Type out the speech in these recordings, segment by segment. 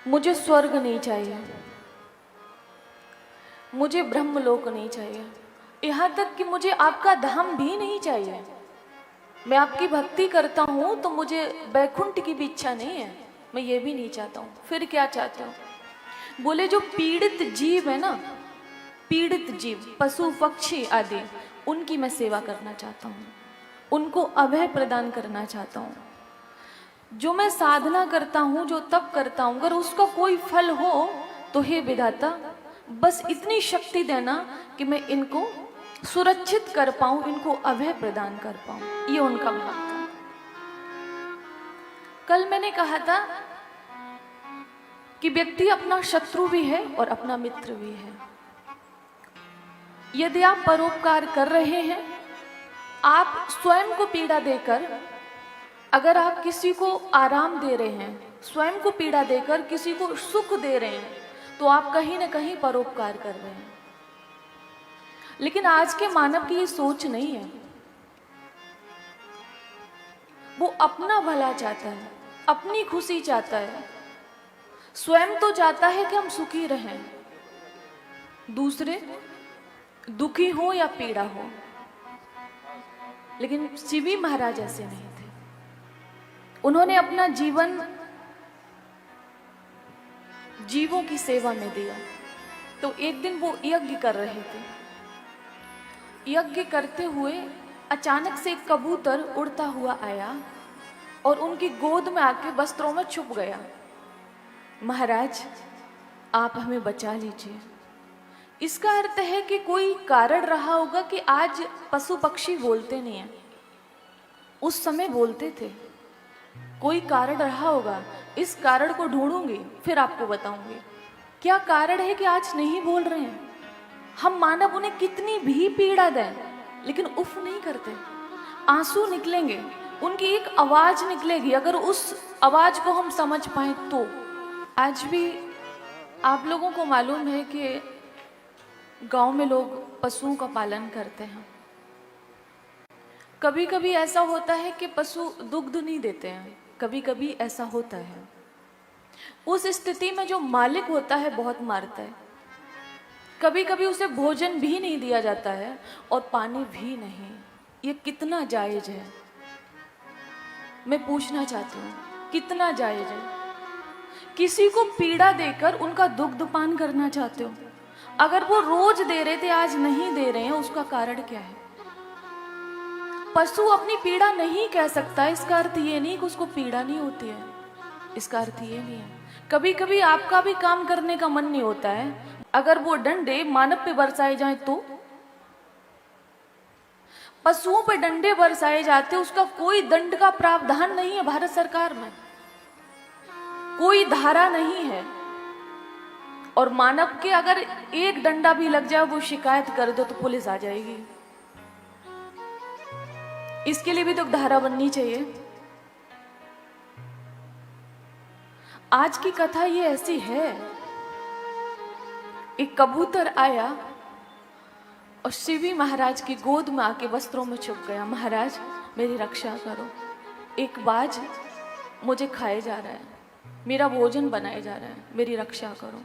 मुझे स्वर्ग नहीं चाहिए, मुझे ब्रह्मलोक नहीं चाहिए, यहाँ तक कि मुझे आपका धाम भी नहीं चाहिए। मैं आपकी भक्ति करता हूँ तो मुझे वैकुंठ की भी इच्छा नहीं है, मैं ये भी नहीं चाहता हूँ। फिर क्या चाहते हो? बोले जो पीड़ित जीव है ना, पीड़ित जीव, पशु पक्षी आदि, उनकी मैं सेवा करना चाहता हूँ, उनको अभय प्रदान करना चाहता हूँ। जो मैं साधना करता हूँ, जो तप करता हूँ, अगर उसका कोई फल हो तो हे विधाता बस इतनी शक्ति देना कि मैं इनको सुरक्षित कर पाऊं, इनको अभय प्रदान कर पाऊं। ये उनका भाव था। कल मैंने कहा था कि व्यक्ति अपना शत्रु भी है और अपना मित्र भी है। यदि आप परोपकार कर रहे हैं, आप स्वयं को पीड़ा देकर, अगर आप किसी को आराम दे रहे हैं, स्वयं को पीड़ा देकर किसी को सुख दे रहे हैं, तो आप कहीं ना कहीं परोपकार कर रहे हैं। लेकिन आज के मानव की ये सोच नहीं है। वो अपना भला चाहता है, अपनी खुशी चाहता है, स्वयं तो चाहता है कि हम सुखी रहें, दूसरे दुखी हो या पीड़ा हो। लेकिन शिवी महाराज ऐसे नहीं थे। उन्होंने अपना जीवन जीवों की सेवा में दिया। तो एक दिन वो यज्ञ कर रहे थे। यज्ञ करते हुए अचानक से एक कबूतर उड़ता हुआ आया और उनकी गोद में आके वस्त्रों में छुप गया। महाराज, आप हमें बचा लीजिए। इसका अर्थ है कि कोई कारण रहा होगा कि आज पशु पक्षी बोलते नहीं हैं। उस समय बोलते थे, कोई कारण रहा होगा। इस कारण को ढूंढूंगी, फिर आपको बताऊंगी क्या कारण है कि आज नहीं बोल रहे हैं। हम मानव उन्हें कितनी भी पीड़ा दें, लेकिन उफ नहीं करते। आंसू निकलेंगे, उनकी एक आवाज निकलेगी, अगर उस आवाज को हम समझ पाए तो। आज भी आप लोगों को मालूम है कि गांव में लोग पशुओं का पालन करते हैं। कभी कभी ऐसा होता है कि पशु दुग्ध नहीं देते हैं, कभी कभी ऐसा होता है। उस स्थिति में जो मालिक होता है बहुत मारता है। कभी कभी उसे भोजन भी नहीं दिया जाता है और पानी भी नहीं। ये कितना जायज है? मैं पूछना चाहती हूँ, कितना जायज है? किसी को पीड़ा देकर उनका दुग्ध पान करना चाहते हो? अगर वो रोज दे रहे थे, आज नहीं दे रहे हैं, उसका कारण क्या है? पशु अपनी पीड़ा नहीं कह सकता, इसका अर्थ ये नहीं कि उसको पीड़ा नहीं होती है। इसका अर्थ ये नहीं है। कभी कभी आपका भी काम करने का मन नहीं होता है, अगर वो डंडे मानव पे बरसाए जाएं तो। पशुओं पे डंडे बरसाए जाते, उसका कोई दंड का प्रावधान नहीं है। भारत सरकार में कोई धारा नहीं है। और मानव के अगर एक डंडा भी लग जाए, वो शिकायत कर दो तो पुलिस आ जाएगी। इसके लिए भी तो धारा बननी चाहिए। आज की कथा ये ऐसी है, एक कबूतर आया और शिवी महाराज की गोद में आके वस्त्रों में छुप गया। महाराज, मेरी रक्षा करो, एक बाज मुझे खाए जा रहा है, मेरा भोजन बनाए जा रहा है, मेरी रक्षा करो।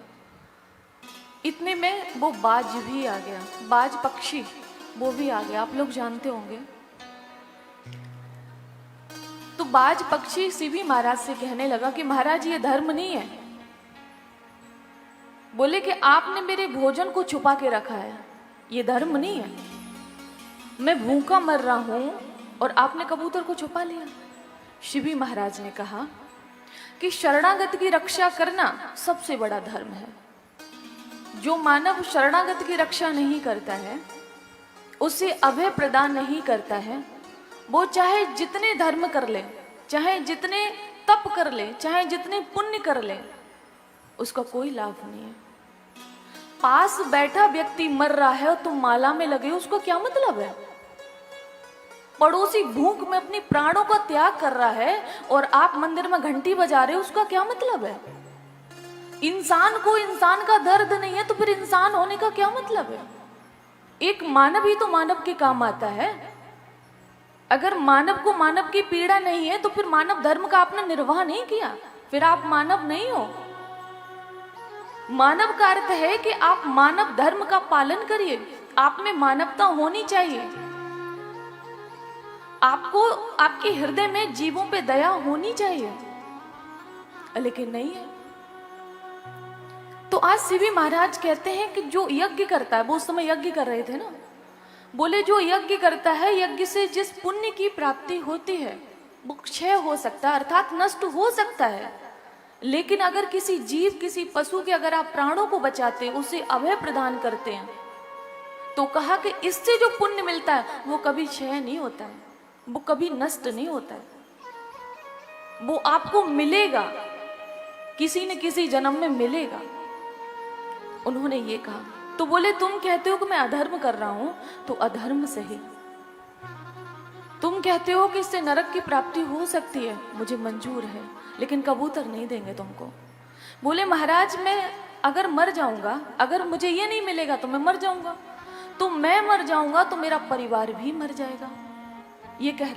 इतने में वो बाज भी आ गया, बाज पक्षी वो भी आ गया, आप लोग जानते होंगे। तो बाज पक्षी शिवी महाराज से कहने लगा कि महाराज, ये धर्म नहीं है। बोले कि आपने मेरे भोजन को छुपा के रखा है, ये धर्म नहीं है। मैं भूखा मर रहा हूं और आपने कबूतर को छुपा लिया। शिवी महाराज ने कहा कि शरणागत की रक्षा करना सबसे बड़ा धर्म है। जो मानव शरणागत की रक्षा नहीं करता है, उसे अभय प्रदान नहीं करता है, वो चाहे जितने धर्म कर ले, चाहे जितने तप कर ले, चाहे जितने पुण्य कर ले, उसका कोई लाभ नहीं है। पास बैठा व्यक्ति मर रहा है और तुम माला में लगे, उसका क्या मतलब है? पड़ोसी भूख में अपनी प्राणों का त्याग कर रहा है और आप मंदिर में घंटी बजा रहे हो, उसका क्या मतलब है? इंसान को इंसान का दर्द नहीं है तो फिर इंसान होने का क्या मतलब है? एक मानव ही तो मानव के काम आता है। अगर मानव को मानव की पीड़ा नहीं है तो फिर मानव धर्म का आपने निर्वाह नहीं किया, फिर आप मानव नहीं हो। मानव का अर्थ है कि आप मानव धर्म का पालन करिए, आप में मानवता होनी चाहिए, आपको आपके हृदय में जीवों पे दया होनी चाहिए, लेकिन नहीं है। तो आज शिवी महाराज कहते हैं कि जो यज्ञ करता है, वो उस समय यज्ञ कर रहे थे ना, बोले जो यज्ञ करता है, यज्ञ से जिस पुण्य की प्राप्ति होती है वो क्षय हो सकता है, अर्थात नष्ट हो सकता है, लेकिन अगर किसी जीव, किसी पशु के अगर आप प्राणों को बचाते, उसे अभय प्रदान करते हैं, तो कहा कि इससे जो पुण्य मिलता है वो कभी क्षय नहीं होता है, वो कभी नष्ट नहीं होता है, वो आपको मिलेगा, किसी न किसी जन्म में मिलेगा। उन्होंने ये कहा। तो बोले तुम कहते हो कि मैं अधर्म कर रहा हूं, तो अधर्म सही। तुम कहते हो कि इससे नरक की प्राप्ति हो सकती है, मुझे मंजूर है, लेकिन कबूतर नहीं देंगे तुमको। बोले महाराज मैं अगर मर जाऊंगा, अगर मुझे ये नहीं मिलेगा तो मैं मर जाऊंगा, तो मैं मर जाऊंगा तो मेरा परिवार भी मर जाएगा। ये कह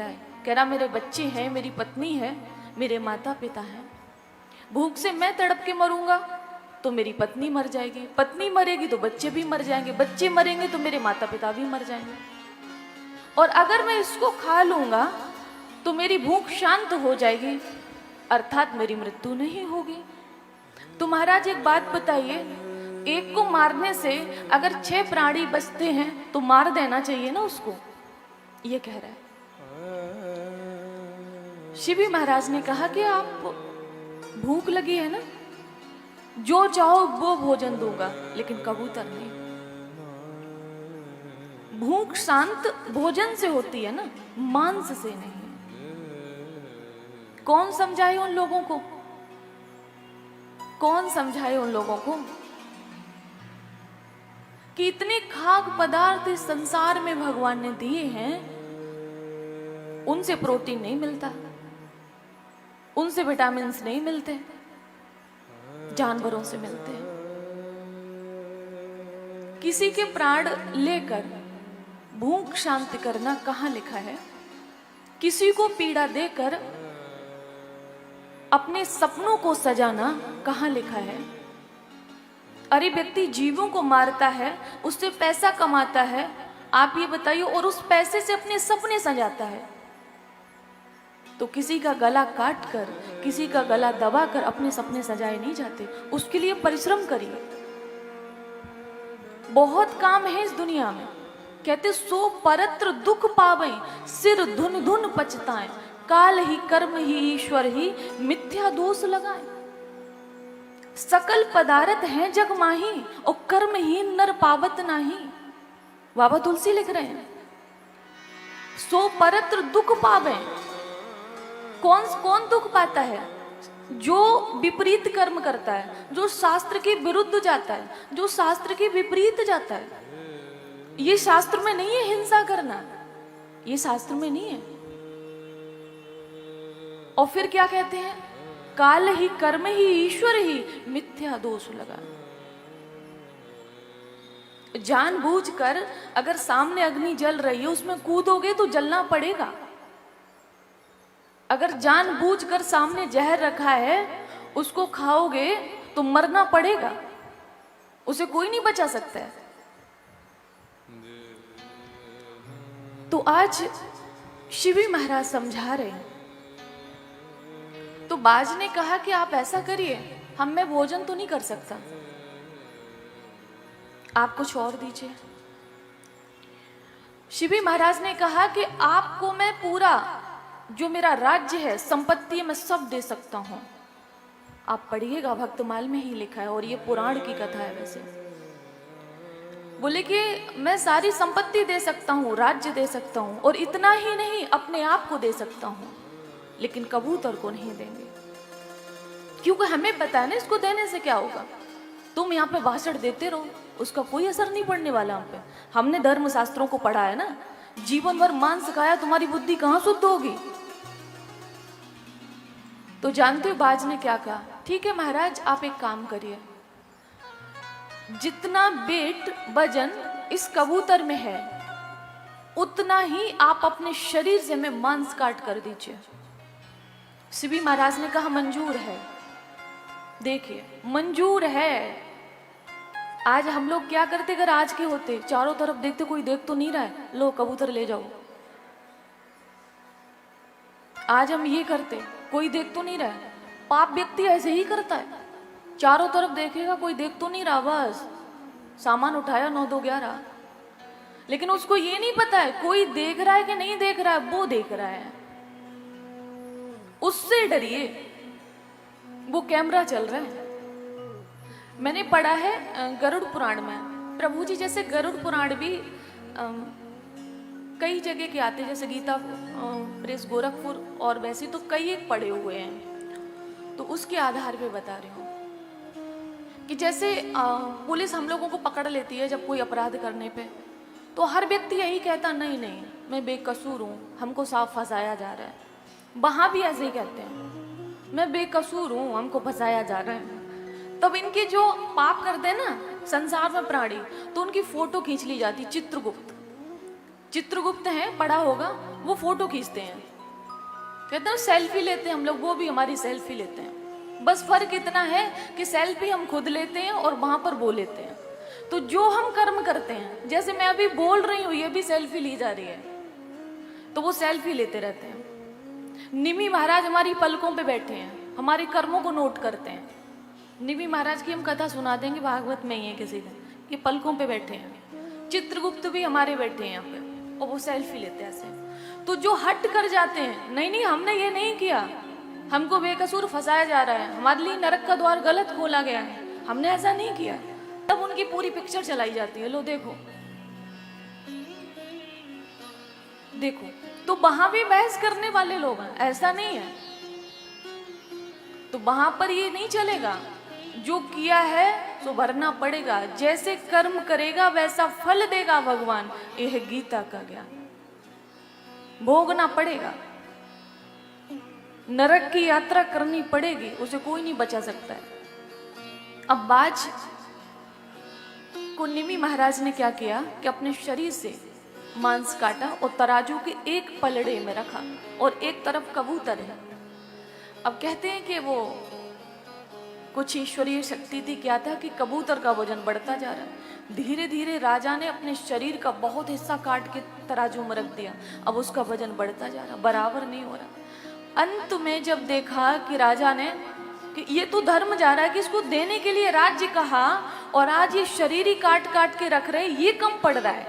रहा मेरे बच्चे हैं, मेरी पत्नी है, मेरे माता पिता हैं, भूख से मैं तड़प के मरूंगा तो मेरी पत्नी मर जाएगी, पत्नी मरेगी तो बच्चे भी मर जाएंगे, बच्चे मरेंगे तो मेरे माता पिता भी मर जाएंगे, और अगर मैं इसको खा लूंगा तो मेरी भूख शांत हो जाएगी, अर्थात मेरी मृत्यु नहीं होगी। तो महाराज एक बात बताइए, एक को मारने से अगर 6 प्राणी बचते हैं तो मार देना चाहिए ना उसको, ये कह रहा है। शिवी महाराज ने कहा कि आप भूख लगी है ना, जो चाहो वो भोजन दूंगा, लेकिन कबूतर नहीं। भूख शांत भोजन से होती है ना, मांस से नहीं। कौन समझाए उन लोगों को, कौन समझाए उन लोगों को कि इतने खाद्य पदार्थ इस संसार में भगवान ने दिए हैं, उनसे प्रोटीन नहीं मिलता, उनसे विटामिन नहीं मिलते, जानवरों से मिलते हैं। किसी के प्राण लेकर भूख शांत करना कहां लिखा है? किसी को पीड़ा देकर अपने सपनों को सजाना कहां लिखा है? अरे व्यक्ति जीवों को मारता है, उससे पैसा कमाता है, आप ये बताइए, और उस पैसे से अपने सपने सजाता है। तो किसी का गला काट कर, किसी का गला दबा कर अपने सपने सजाए नहीं जाते, उसके लिए परिश्रम करिए। बहुत काम है इस दुनिया में। कहते सो परत्र दुख पावे, सिर धुन धुन पछताए, काल ही कर्म ही ईश्वर ही मिथ्या दोष लगाए। सकल पदार्थ हैं जग माही, और कर्महीन नर पावत नाही। बाबा तुलसी लिख रहे हैं, सो परत्र दुख पावे। कौन दुख पाता है? जो विपरीत कर्म करता है, जो शास्त्र के विरुद्ध जाता है, जो शास्त्र के विपरीत जाता है। ये शास्त्र में नहीं है हिंसा करना, ये शास्त्र में नहीं है। और फिर क्या कहते हैं? काल ही कर्म ही ईश्वर ही मिथ्या दोष लगा। जानबूझकर अगर सामने अग्नि जल रही है उसमें कूदोगे तो जलना पड़ेगा। अगर जानबूझकर सामने जहर रखा है उसको खाओगे तो मरना पड़ेगा, उसे कोई नहीं बचा सकता है। तो आज शिवी महाराज समझा रहे हैं। तो बाज ने कहा कि आप ऐसा करिए, हम मैं भोजन तो नहीं कर सकता, आप कुछ और दीजिए। शिवी महाराज ने कहा कि आपको मैं पूरा जो मेरा राज्य है, संपत्ति, मैं सब दे सकता हूं। आप पढ़िएगा, भक्तमाल में ही लिखा है, और ये पुराण की कथा है। वैसे बोले कि मैं सारी संपत्ति दे सकता हूँ, राज्य दे सकता हूँ, और इतना ही नहीं अपने आप को दे सकता हूँ, लेकिन कबूतर को नहीं देंगे, क्योंकि हमें पता है ना इसको देने से क्या होगा। तुम यहाँ पे भाषण देते रहो, उसका कोई असर नहीं पड़ने वाला हम पे। हमने धर्म शास्त्रों को पढ़ा है ना, जीवन भर मांस खाया, तुम्हारी बुद्धि कहाँ शुद्ध होगी। तो जानते हो बाज ने क्या कहा? ठीक है महाराज, आप एक काम करिए, जितना वेट वजन इस कबूतर में है उतना ही आप अपने शरीर से में मांस काट कर दीजिए। शिवी महाराज ने कहा मंजूर है। देखिए मंजूर है, आज हम लोग क्या करते, अगर आज के होते, चारों तरफ देखते कोई देख तो नहीं रहा है, लो कबूतर ले जाओ। आज हम ये करते, कोई देख तो नहीं रहा है। पाप व्यक्ति ऐसे ही करता है, चारों तरफ देखेगा कोई देख तो नहीं रहा, बस सामान उठाया 9 2 11। लेकिन उसको ये नहीं पता है कोई देख रहा है कि नहीं देख रहा है, वो देख रहा है। उससे डरिए, वो कैमरा चल रहा है। मैंने पढ़ा है गरुड़ पुराण में, प्रभु जी जैसे गरुड़ पुराण भी कई जगह के आते हैं, जैसे गीता प्रेस गोरखपुर और वैसे तो कई एक पढ़े हुए हैं। तो उसके आधार पे बता रही हूँ कि जैसे पुलिस हम लोगों को पकड़ लेती है जब कोई अपराध करने पे, तो हर व्यक्ति यही कहता नहीं नहीं मैं बेकसूर हूँ, हमको साफ फंसाया जा रहा है। वहां भी ऐसे ही कहते हैं मैं बेकसूर हूँ, हमको फंसाया जा रहा है। तब इनके जो पाप करते हैं ना संसार में प्राणी, तो उनकी फोटो खींच ली जाती। चित्रगुप्त है, पढ़ा होगा, वो फोटो खींचते हैं, कहते हैं सेल्फी लेते हैं हम लोग, वो भी हमारी सेल्फी लेते हैं। बस फर्क इतना है कि सेल्फी हम खुद लेते हैं और वहां पर वो लेते हैं। तो जो हम कर्म करते हैं, जैसे मैं अभी बोल रही हूँ ये भी सेल्फी ली जा रही है, तो वो सेल्फी लेते रहते हैं। निमि महाराज हमारी पलकों पे बैठे हैं, हमारे कर्मों को नोट करते हैं। निमि महाराज की हम कथा सुना देंगे, भागवत में ही है किसी दिन, ये पलकों पे बैठे हैं। चित्रगुप्त भी हमारे बैठे हैं यहाँ पे, और वो सेल्फी लेते हैं ऐसे। तो जो हट कर जाते हैं, नहीं नहीं हमने ये नहीं किया, हमको बेकसूर फंसाया जा रहा है, हमारे लिए नरक का द्वार गलत खोला गया है, हमने ऐसा नहीं किया, तब उनकी पूरी पिक्चर चलाई जाती है, लो देखो देखो। तो वहां भी बहस करने वाले लोग हैं, ऐसा नहीं है। तो वहां पर ये नहीं चलेगा, जो किया है सो भरना पड़ेगा, जैसे कर्म करेगा वैसा फल देगा भगवान, यह गीता का ज्ञान। भोगना पड़ेगा, नरक की यात्रा करनी पड़ेगी, उसे कोई नहीं बचा सकता है। अब बाज को निमि महाराज ने क्या किया कि अपने शरीर से मांस काटा और तराजू के एक पलड़े में रखा, और एक तरफ कबूतर है। अब कहते हैं कि वो कुछ ईश्वरीय शक्ति थी, क्या था कि कबूतर का वजन बढ़ता जा रहा है। धीरे धीरे राजा ने अपने शरीर का बहुत हिस्सा काट के तराजू में रख दिया, अब उसका वजन बढ़ता जा रहा, बराबर नहीं हो रहा। अंत में जब देखा कि राजा ने कि ये तो धर्म जा रहा है, कि इसको देने के लिए राज्य कहा और आज ये शरीर ही काट काट के रख रहे, ये कम पड़ रहा है,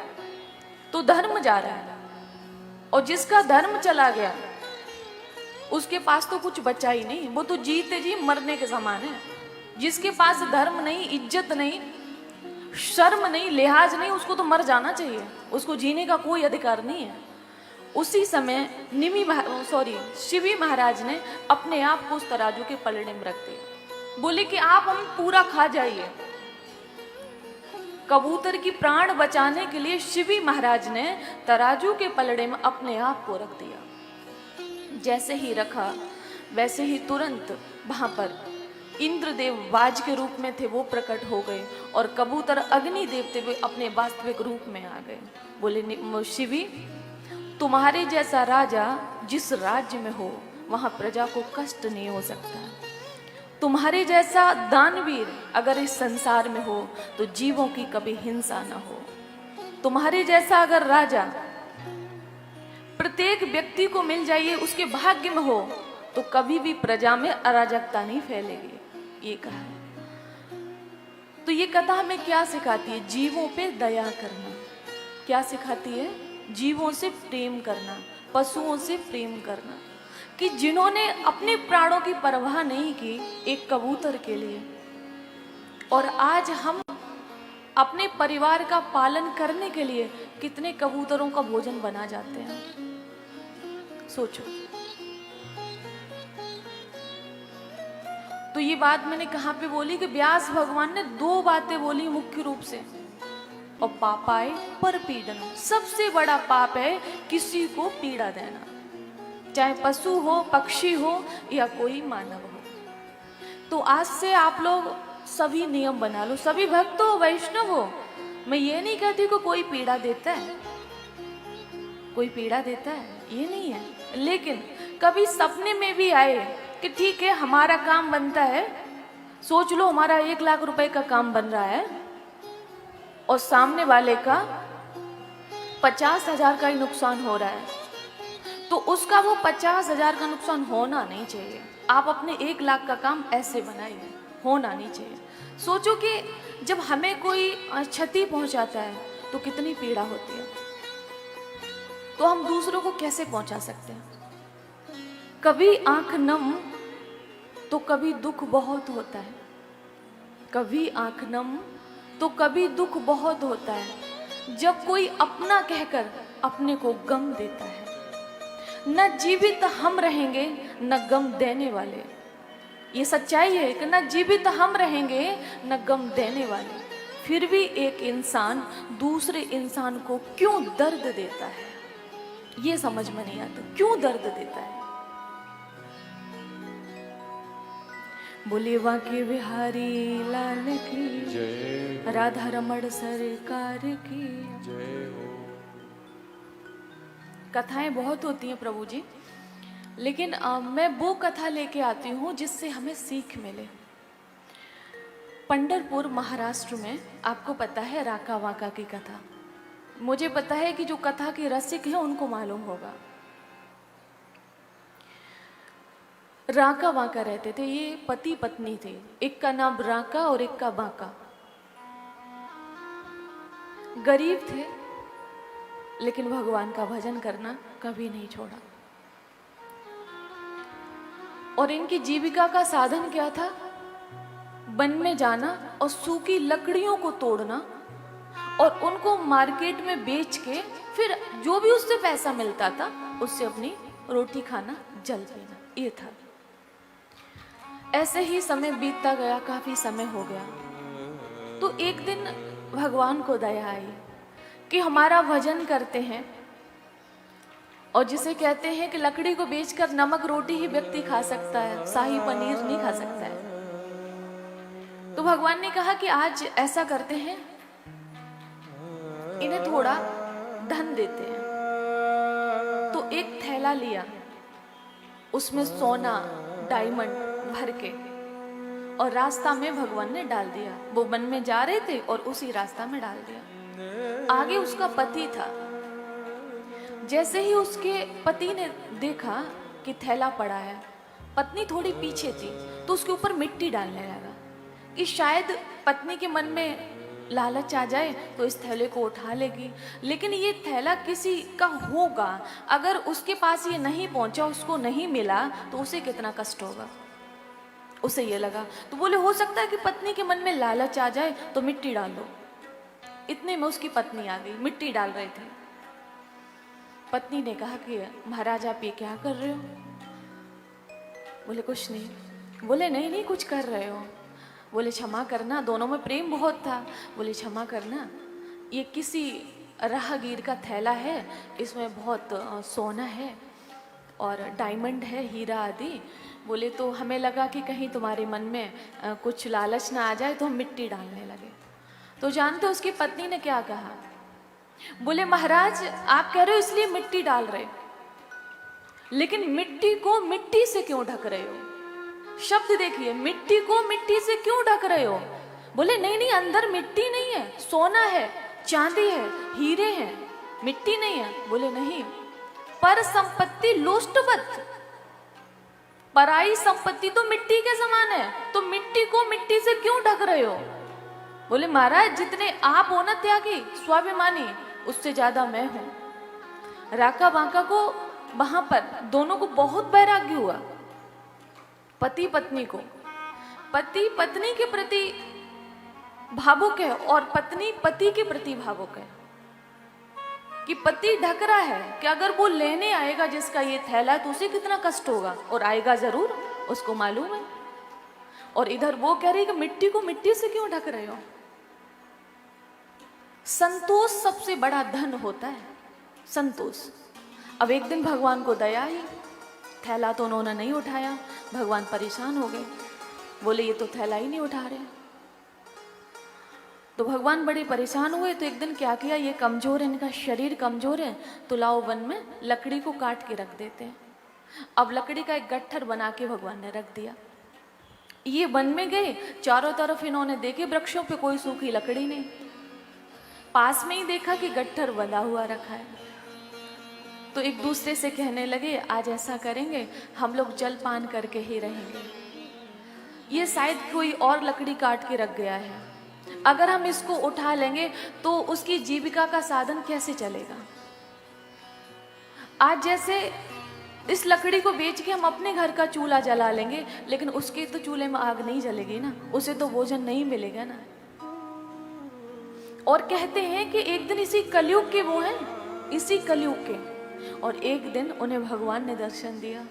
तो धर्म जा रहा है। और जिसका धर्म चला गया उसके पास तो कुछ बचा ही नहीं, वो तो जीते जी मरने के समान है। जिसके पास धर्म नहीं, इज्जत नहीं, शर्म नहीं, लिहाज नहीं, उसको तो मर जाना चाहिए, उसको जीने का कोई अधिकार नहीं है। उसी समय शिवी महाराज ने अपने आप को उस तराजू के पलड़े में रख दिया, बोले कि आप हम पूरा खा जाइए। कबूतर की प्राण बचाने के लिए शिवी महाराज ने तराजू के पलड़े में अपने आप को रख दिया। जैसे ही रखा वैसे ही तुरंत वहां पर इंद्रदेव बाज के रूप में थे, वो प्रकट हो गए, और कबूतर अग्नि देवते हुए अपने वास्तविक रूप में आ गए। बोले शिवी, तुम्हारे जैसा राजा जिस राज्य में हो वहां प्रजा को कष्ट नहीं हो सकता। तुम्हारे जैसा दानवीर अगर इस संसार में हो तो जीवों की कभी हिंसा न हो। तुम्हारे जैसा अगर राजा प्रत्येक व्यक्ति को मिल जाइए, उसके भाग्य में हो, तो कभी भी प्रजा में अराजकता नहीं फैलेगी, ये कहा। तो ये कथा हमें क्या सिखाती है? जीवों पे दया करना। क्या सिखाती है? जीवों से प्रेम करना, पशुओं से प्रेम करना, कि जिन्होंने अपने प्राणों की परवाह नहीं की एक कबूतर के लिए, और आज हम अपने परिवार का पालन करने के लिए कितने कबूतरों का भोजन बना जाते हैं। सोचो। तो ये बात मैंने कहां पे बोली कि व्यास भगवान ने 2 बातें बोली मुख्य रूप से। और पापाय पर पीड़न, सबसे बड़ा पाप है किसी को पीड़ा देना, चाहे पशु हो, पक्षी हो या कोई मानव हो। तो आज से आप लोग सभी नियम बना लो, सभी भक्त हो, वैष्णव हो। मैं ये नहीं कहती कि कोई पीड़ा देता है, कोई पीड़ा देता है, ये नहीं है, लेकिन कभी सपने में भी आए कि ठीक है हमारा काम बनता है, सोच लो हमारा 1 लाख रुपए का काम बन रहा है, और सामने वाले का 50,000 का ही नुकसान हो रहा है, तो उसका वो 50,000 का नुकसान होना नहीं चाहिए। आप अपने 1 लाख का काम ऐसे बनाइए, होना नहीं चाहिए। सोचो कि जब हमें कोई क्षति पहुंचाता है तो कितनी पीड़ा होती है, तो हम दूसरों को कैसे पहुंचा सकते हैं। कभी आंख नम तो कभी दुख बहुत होता है, कभी आंख नम तो कभी दुख बहुत होता है, जब कोई अपना कहकर अपने को गम देता है। न जीवित हम रहेंगे न गम देने वाले, ये सच्चाई है कि न जीवित हम रहेंगे न गम देने वाले। फिर भी एक इंसान दूसरे इंसान को क्यों दर्द देता है, ये समझ में नहीं आता, क्यों दर्द देता है। बोले बांके बिहारी लाल की जय, राधा रमण सरकार की जय हो। कथाएं बहुत होती हैं प्रभु जी, लेकिन मैं वो कथा लेके आती हूँ जिससे हमें सीख मिले। पंढरपुर महाराष्ट्र में आपको पता है राका वाका की कथा। मुझे पता है कि जो कथा के रसिक हैं उनको मालूम होगा। राका वाका रहते थे, ये पति पत्नी थे। एक का नाम राका और एक का बाका। गरीब थे लेकिन भगवान का भजन करना कभी नहीं छोड़ा। और इनकी जीविका का साधन क्या था? वन में जाना और सूखी लकड़ियों को तोड़ना और उनको मार्केट में बेच के फिर जो भी उससे पैसा मिलता था उससे अपनी रोटी खाना, जल पीना, ये था। ऐसे ही समय बीतता गया, काफी समय हो गया। तो एक दिन भगवान को दया आई कि हमारा भजन करते हैं और जिसे कहते हैं कि लकड़ी को बेचकर नमक रोटी ही व्यक्ति खा सकता है, शाही पनीर नहीं खा सकता है। तो भगवान ने कहा कि आज ऐसा करते हैं, इन्हें थोड़ा धन देते हैं। तो एक थैला लिया, उसमें सोना डायमंड भर के, और रास्ता में भगवान ने डाल दिया। वो वन में जा रहे थे और उसी रास्ता में डाल दिया। आगे उसका पति था। जैसे ही उसके पति ने देखा कि थैला पड़ा है, पत्नी थोड़ी पीछे थी तो उसके ऊपर मिट्टी डालने लगा कि शायद पत्नी के मन में लालच आ जाए तो इस थैले को उठा लेगी। लेकिन ये थैला किसी का होगा, अगर उसके पास ये नहीं पहुंचा, उसको नहीं मिला तो उसे कितना कष्ट होगा। उसे ये लगा, तो बोले हो सकता है कि पत्नी के मन में लालच आ जाए तो मिट्टी डाल दो। इतने में उसकी पत्नी आ गई, मिट्टी डाल रहे थे। पत्नी ने कहा कि महाराज आप ये क्या कर रहे हो? बोले कुछ नहीं। बोले नहीं नहीं कुछ कर रहे हो। बोले क्षमा करना, दोनों में प्रेम बहुत था। बोले क्षमा करना, ये किसी राहगीर का थैला है, इसमें बहुत सोना है और डायमंड है, हीरा आदि। बोले तो हमें लगा कि कहीं तुम्हारे मन में कुछ लालच ना आ जाए तो हम मिट्टी डालने लगे। तो जानते हो उसकी पत्नी ने क्या कहा? बोले महाराज आप कह रहे हो इसलिए मिट्टी डाल रहे, लेकिन मिट्टी को मिट्टी से क्यों ढक रहे हो? शब्द देखिए, मिट्टी को मिट्टी से क्यों ढक रहे हो? बोले नहीं नहीं, अंदर मिट्टी नहीं है, सोना है, चांदी है, हीरे हैं, मिट्टी नहीं है। बोले नहीं, पर संपत्ति लोष्टवत, पराई संपत्ति तो मिट्टी के समान है, तो मिट्टी को मिट्टी से क्यों ढक रहे हो? बोले महाराज जितने आप हो ना त्यागी, स्वाभिमानी, उससे ज्यादा मैं हूं। राका बांका को वहां पर दोनों को बहुत वैराग्य हुआ। पति पत्नी को, पति पत्नी के प्रति भावुक है और पत्नी पति के प्रति भावुक है कि पति ढक रहा है कि अगर वो लेने आएगा जिसका ये थैला है तो उसे कितना कष्ट होगा, और आएगा जरूर, उसको मालूम है। और इधर वो कह रही कि मिट्टी को मिट्टी से क्यों ढक रहे हो? संतोष सबसे बड़ा धन होता है, संतोष। अब एक दिन भगवान को दया आई, थैला तो उन्होंने नहीं उठाया। भगवान परेशान हो गए, बोले ये तो थैला ही नहीं उठा रहे। तो भगवान बड़े परेशान हुए। तो एक दिन क्या किया, ये कमजोर है, इनका शरीर कमजोर है, तो लाओ वन में लकड़ी को काट के रख देते हैं। अब लकड़ी का एक गट्ठर बना के भगवान ने रख दिया। ये वन में गए, चारों तरफ इन्होंने देखे, वृक्षों पे कोई सूखी लकड़ी नहीं। पास में ही देखा कि गट्ठर बंधा हुआ रखा है। तो एक दूसरे से कहने लगे, आज ऐसा करेंगे, हम लोग जलपान करके ही रहेंगे। ये शायद कोई और लकड़ी काट के रख गया है, अगर हम इसको उठा लेंगे तो उसकी जीविका का साधन कैसे चलेगा। आज जैसे इस लकड़ी को बेच के हम अपने घर का चूल्हा जला लेंगे, लेकिन उसके तो चूल्हे में आग नहीं जलेगी ना, उसे तो भोजन नहीं मिलेगा ना। और कहते हैं कि एक दिन इसी कलयुग के वो हैं, इसी कलयुग के, और एक दिन उन्हें भगवान ने दर्शन दिया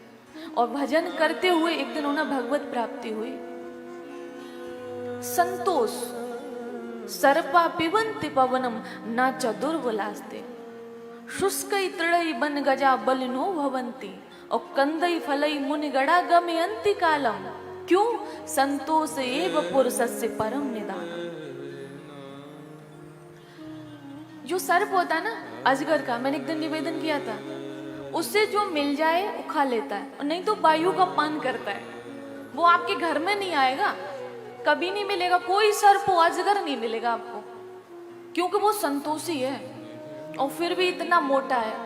और भजन करते हुए एक दिन उन्हें भगवत प्राप्ति हुई। संतोष सर्पा पिबंति पवनम न च दुर्बलास्ते, शुष्कई तृणई बन गजा बलिनो भवंती, और कंदई फलई मुनि गड़ा गमयंती कालम। क्यों? संतोष एव पुरुषस्य परम निदानम। जो सर्प होता है ना अजगर का, मैंने एक दिन निवेदन किया था, उससे जो मिल जाए वो खा लेता है, और नहीं तो वायु का पान करता है। वो आपके घर में नहीं आएगा, कभी नहीं मिलेगा, कोई सर्प अजगर नहीं मिलेगा आपको, क्योंकि वो संतोषी है और फिर भी इतना मोटा है,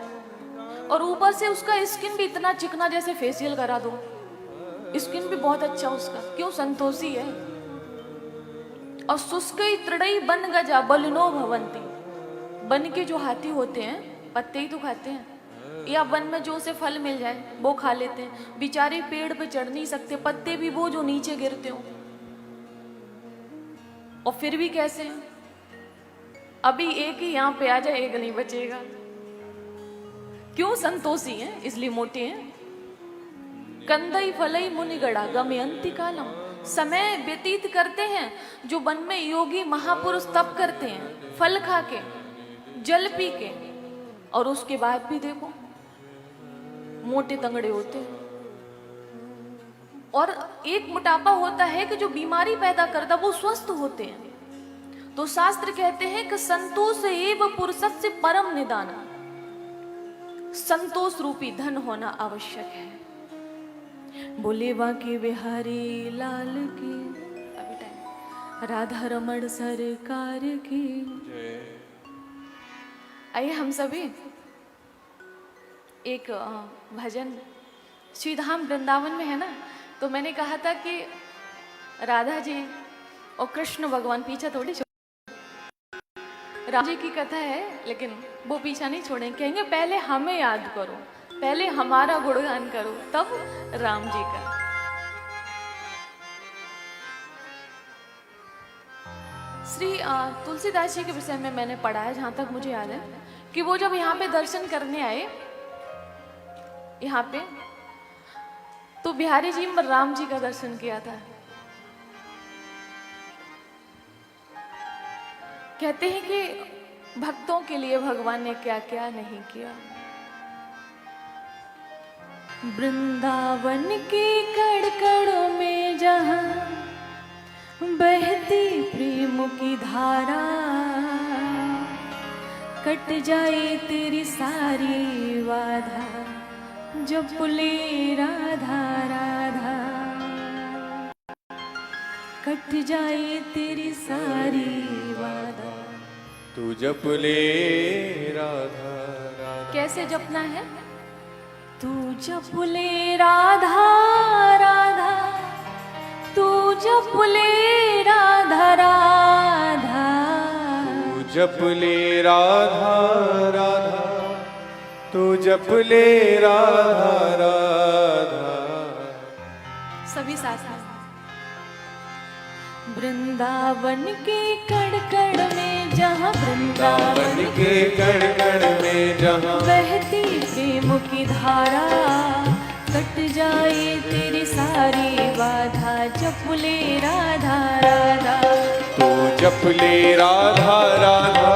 और ऊपर से उसका स्किन भी इतना चिकना, जैसे फेशियल करा दो, स्किन भी बहुत अच्छा उसका, क्यों? संतोषी है। और शुष्कई तृणई बन गजा बलिनो भवंती, वन के जो हाथी होते हैं पत्ते ही तो खाते हैं, या वन में जो से फल मिल जाए वो खा लेते हैं। बेचारे पेड़ पे चढ़ नहीं सकते, पत्ते भी वो जो नीचे गिरते हो, और फिर भी कैसे हैं? अभी एक ही यहाँ पे आ जाए, एक नहीं बचेगा। क्यों? संतोषी हैं, इसलिए मोटे हैं। कंदई फलई मुनिगड़ा गमयंती कालम, समय व्यतीत करते हैं जो वन में योगी महापुरुष तप करते हैं, फल खा के, जल पी के, और उसके बाद भी देखो मोटे तंगड़े होते हैं। और एक मोटापा होता है कि जो बीमारी पैदा करता, वो स्वस्थ होते हैं। तो शास्त्र कहते हैं कि संतोष एव पुरुषस्य परम निदान, संतोष रूपी धन होना आवश्यक है। बोले बांके बिहारी लाल की, अभी टाइम, राधा रमण सरकार की। आइए हम सभी एक भजन, श्री धाम वृंदावन में है ना, तो मैंने कहा था कि राधा जी और कृष्ण भगवान पीछा थोड़ी छोड़, राम जी की कथा है, लेकिन वो पीछा नहीं छोड़ेंगे, कहेंगे पहले हमें याद करो, पहले हमारा गुणगान करो, तब राम जी का। श्री तुलसीदास जी के विषय में मैंने पढ़ा है, जहां तक मुझे याद है, कि वो जब यहाँ पे दर्शन करने आए, यहाँ पे, तो बिहारी जी में राम जी का दर्शन किया था। कहते हैं कि भक्तों के लिए भगवान ने क्या क्या नहीं किया। वृंदावन की कड़कड़ों में जहां बहती प्रेम की धारा, कट जाए तेरी सारी वाधा, जब बोले राधा राधा, कट जाए तेरी सारी वाधा। तू जप ले राधा राधा। कैसे जपना है? तू जप ले राधा राधा, तू जप ले राधा राधा, तू जप ले राधा राधा, तू जप ले राधा राधा। सभी साथ में। वृंदावन के कड़ में जहाँ, वृंदावन के कड़ में जहाँ बहती प्रेम की धारा, कट जाए तेरी सारी बाधा, जप ले राधा राधा। तू जप ले राधा राधा,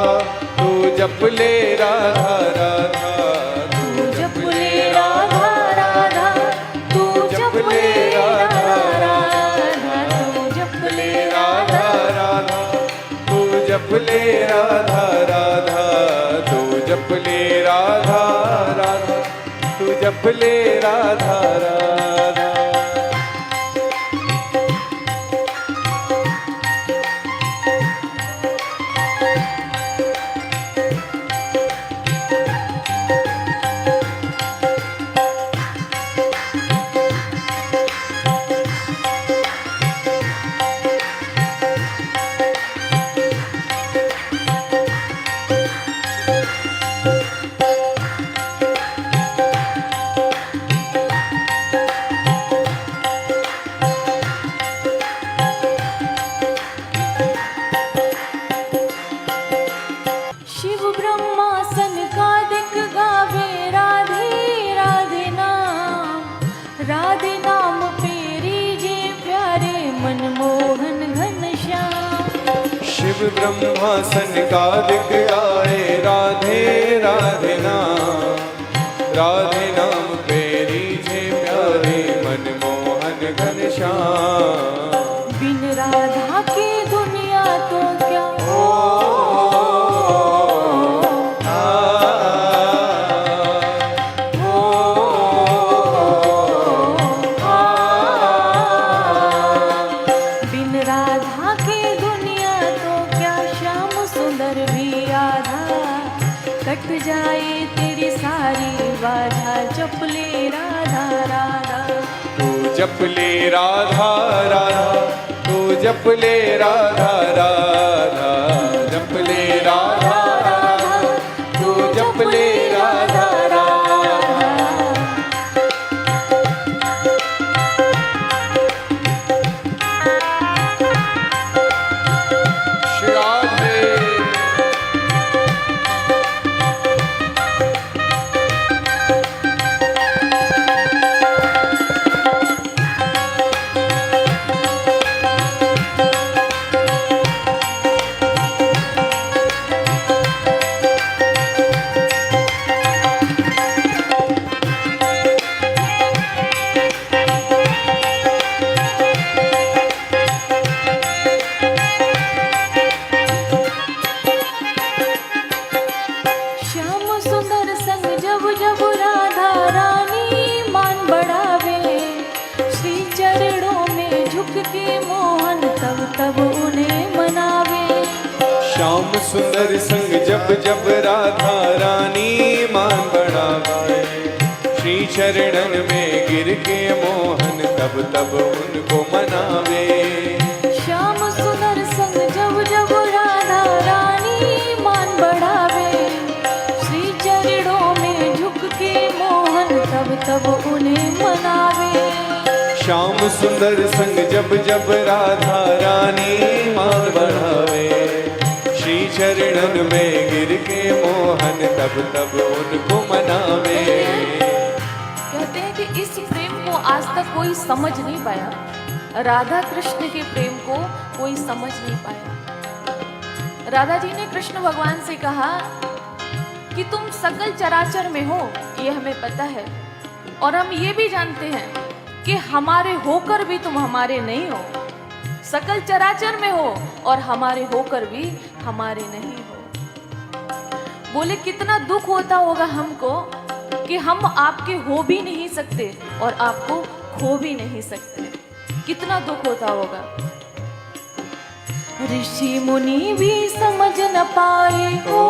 तू जप ले राधा राधा, तू जप ले राधा राधा, तू जप ले राधा राधा, तू जप ले राधा राधा, तू जप ले राधा राधा, तू जप ले राधा राधा, तू जप ले राधा राधा। शिव ब्रह्मा सनकादिक आए, राधे राधे नाम पेरी जे प्यारे, मनमोहन घनश्याम। बिन राधा की दुनिया तो क्या हो, बिन राधा की दुनिया तो क्या, श्याम सुंदर भी आधा, कट जाए तेरी सारी बाधा, जप ले राधा राधा। तू जप ले राधा राधा, तू जप ले राधा राधा, जप ले राधा राधा, तू जप ले राधा राधा। श्री राधे। श्याम सुंदर संग जब जब राधा रानी मान बढ़ावे, श्री चरणों में झुक के मोहन तब तब उन्हें मनावे। श्याम सुंदर संग जब जब राधा रानी मान बढ़ावे, श्री चरणन में गिर के मोहन तब तब उनको मनावे। श्याम सुंदर संग जब जब राधा रानी मान बढ़ावे, श्री चरणों में झुक के मोहन तब तब उन्हें मनावे। श्याम सुंदर संग जब जब राधा रानी मान बढ़ावे, श्री चरणन में गिर के मोहन तब तब उनको मनावे। कहते हैं कि इस प्रेम को आज तक कोई समझ नहीं पाया, राधा कृष्ण के प्रेम को कोई समझ नहीं पाया। राधा जी ने कृष्ण भगवान से कहा कि तुम सकल चराचर में हो, ये हमें पता है, और हम ये भी जानते हैं कि हमारे होकर भी तुम हमारे नहीं हो। सकल चराचर में हो और हमारे होकर भी हमारे नहीं हो। बोले कितना दुख होता होगा हमको कि हम आपके हो भी नहीं सकते और आपको खो भी नहीं सकते। कितना दुख होता होगा। ऋषि मुनि भी समझ न पाए ओ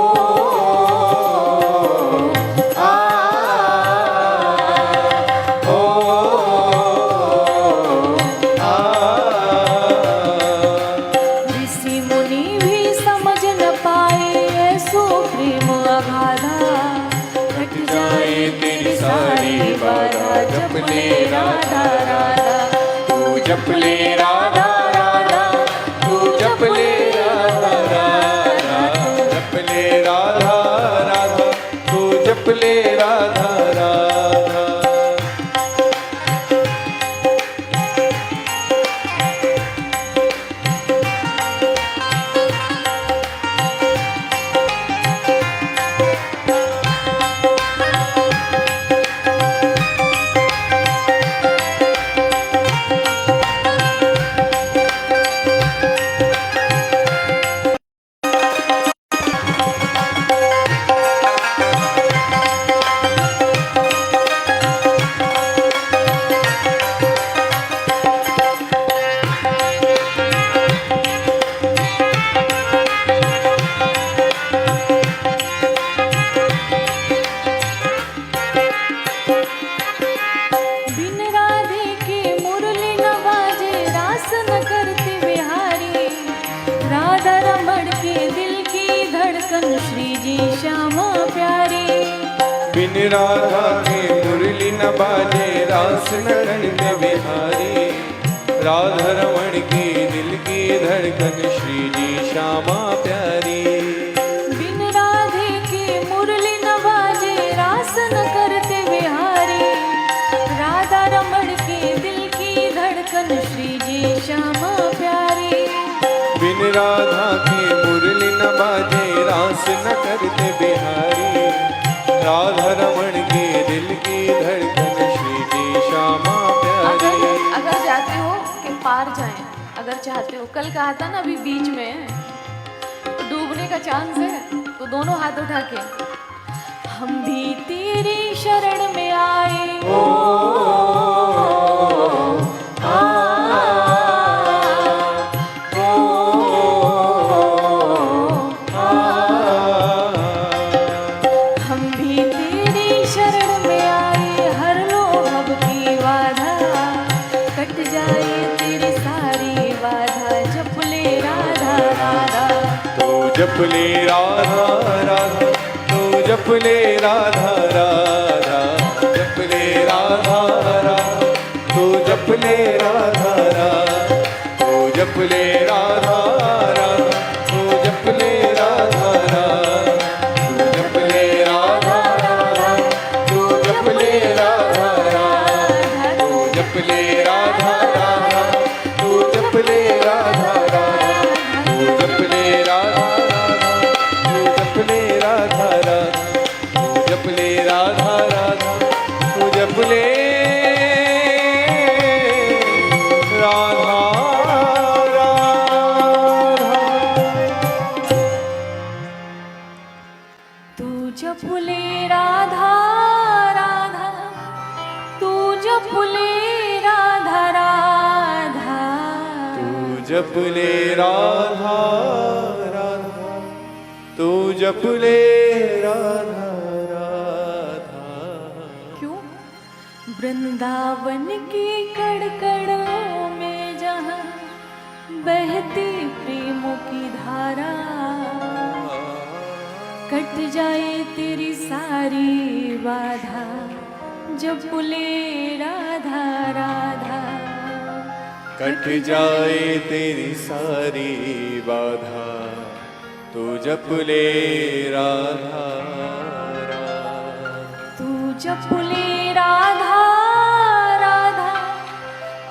ऋषि मुनि भी समझ न पाए, ऐसो प्रेम अगाधा, कट जाए तेरी सारी बाधा, जप ले राधा राधा, तू जप ले राधा राधा, तू जप ले राधा राधा, जप ले राधा राधा, तू जप ले राधा राधा। बिन राधा के मुरली न बाजे, रास नटन के बिहारी, राधा रमण की दिल की धड़कन, श्री जी श्यामा प्यारी। बिन राधे के मुरली न बाजे, रास न करते बिहारी, राधा रमण के दिल की धड़कन, श्री जी श्यामा प्यारी। बिन राधा के कल कहा था ना अभी बीच में डूबने का चांस है, तो दोनों हाथ उठा के हम भी तेरी शरण में आए। हम भी तेरी शरण में आए, हर लो भव की बाधा, कट जाए तेरी सारी बाधा, जप ले राधा राधा। तो जप ले राधा राधा, तो जप ले राधा राधा, जप ले राधा राधा, तो जप ले राधा राधा, तो जप ले राधा राधा, तो जप ले राधा राधा, तो जप ले राधा राधा, तो जप ले राधा राधा, तो जप ले राधा राधा, तो जप ले राधा राधा, तो जप ले राधा राधा, तो जप ले राधा राधा, तो जप ले राधा राधा, तो जप ले राधा राधा। तू जप ले राधा राधा, तू जप ले राधा राधा, तू जप ले राधा राधा, तू जप ले राधा राधा। क्यों? वृंदावन की कड़कड़ों में जहाँ बहती प्रेमों की धारा, कट जाए तेरी सारी बाधा, जप ले राधा राधा। कट जाए तेरी सारी बाधा, तू जप ले राधा राधा। तू जप ले राधा राधा,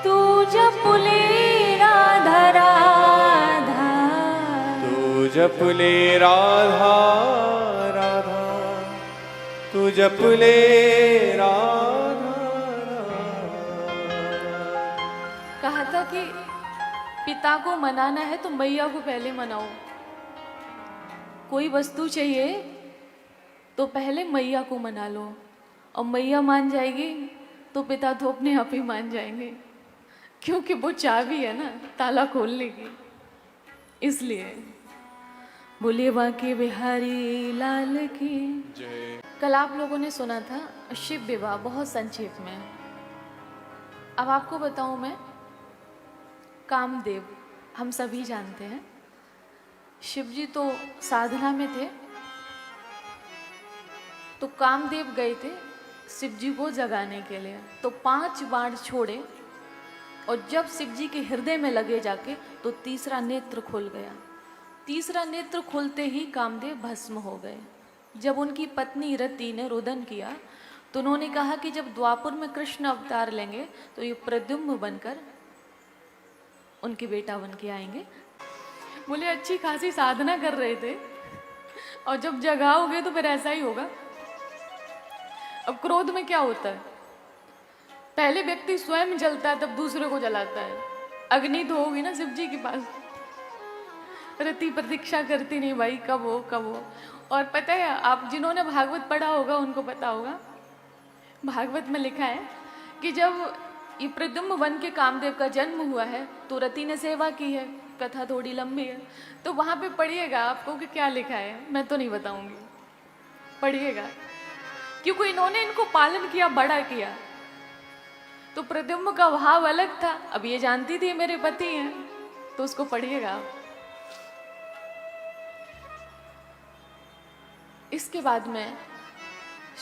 तू जप ले राधा राधा, तू जप ले राधा राधा, तू जप ले राधा राधा। कहा था कि पिता को मनाना है तो मैया को पहले मनाओ। कोई वस्तु चाहिए तो पहले मैया को मना लो, और मैया मान जाएगी तो पिता तो अपने आप ही मान जाएंगे, क्योंकि वो चाबी है ना ताला खोलने की। इसलिए बोलिए बांके बिहारी लाल की जय। कल आप लोगों ने सुना था शिव विवाह, बहुत संक्षेप में। अब आपको बताऊं मैं, कामदेव हम सभी जानते हैं, शिव जी तो साधना में थे, तो कामदेव गए थे शिव जी को जगाने के लिए, तो 5 बाण छोड़े, और जब शिव जी के हृदय में लगे जाके तो तीसरा नेत्र खुल गया। तीसरा नेत्र खुलते ही कामदेव भस्म हो गए। जब उनकी पत्नी रति ने रुदन किया तो उन्होंने कहा कि जब द्वापर में कृष्ण अवतार लेंगे तो ये प्रद्युम्न बनकर उनके बेटा बन के आएंगे। बोले अच्छी खासी साधना कर रहे थे और जब जगाओगे तो फिर ऐसा ही होगा। अब क्रोध में क्या होता है, पहले व्यक्ति स्वयं जलता है तब दूसरे को जलाता है। अग्नि तो होगी ना शिव जी के पास। रति प्रतीक्षा करती नहीं भाई, कब हो कब हो। और पता है, आप जिन्होंने भागवत पढ़ा होगा उनको पता होगा, भागवत में लिखा है कि जब ये प्रद्युम्न वन के कामदेव का जन्म हुआ है तो रति ने सेवा की है। कथा थोड़ी लंबी है तो वहां पे पढ़िएगा आपको कि क्या लिखा है, मैं तो नहीं बताऊंगी, पढ़िएगा, क्योंकि इन्होंने इनको पालन किया, बड़ा किया। तो प्रद्युम्न का भाव अलग था। अब ये जानती थी मेरे पति हैं, तो उसको पढ़िएगा आप। इसके बाद में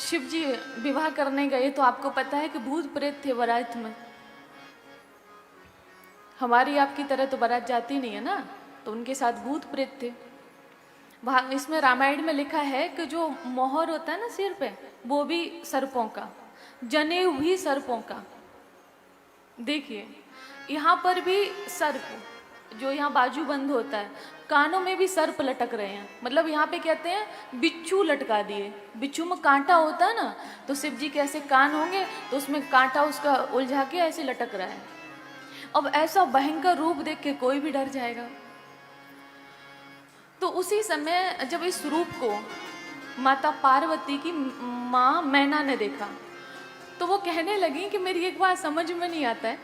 शिव जी विवाह करने गए तो आपको पता है कि भूत प्रेत थे बारात में। हमारी आपकी तरह तो बारात जाती नहीं है ना, तो उनके साथ भूत प्रेत थे। इसमें रामायण में लिखा है कि जो मोहर होता है ना सिर पे, वो भी सर्पों का, जनेऊ भी सर्पों का। देखिए यहाँ पर भी सर्प, जो यहाँ बाजू बंद होता है, कानों में भी सर्प लटक रहे हैं। मतलब यहाँ पे कहते हैं बिच्छू लटका दिए। बिच्छू में कांटा होता है ना, तो शिव जी के ऐसे कान होंगे तो उसमें कांटा उसका उलझा के ऐसे लटक रहा है। अब ऐसा भयंकर रूप देख के कोई भी डर जाएगा। तो उसी समय जब इस रूप को माता पार्वती की माँ मैना ने देखा तो वो कहने लगी कि मेरी एक बात समझ में नहीं आता है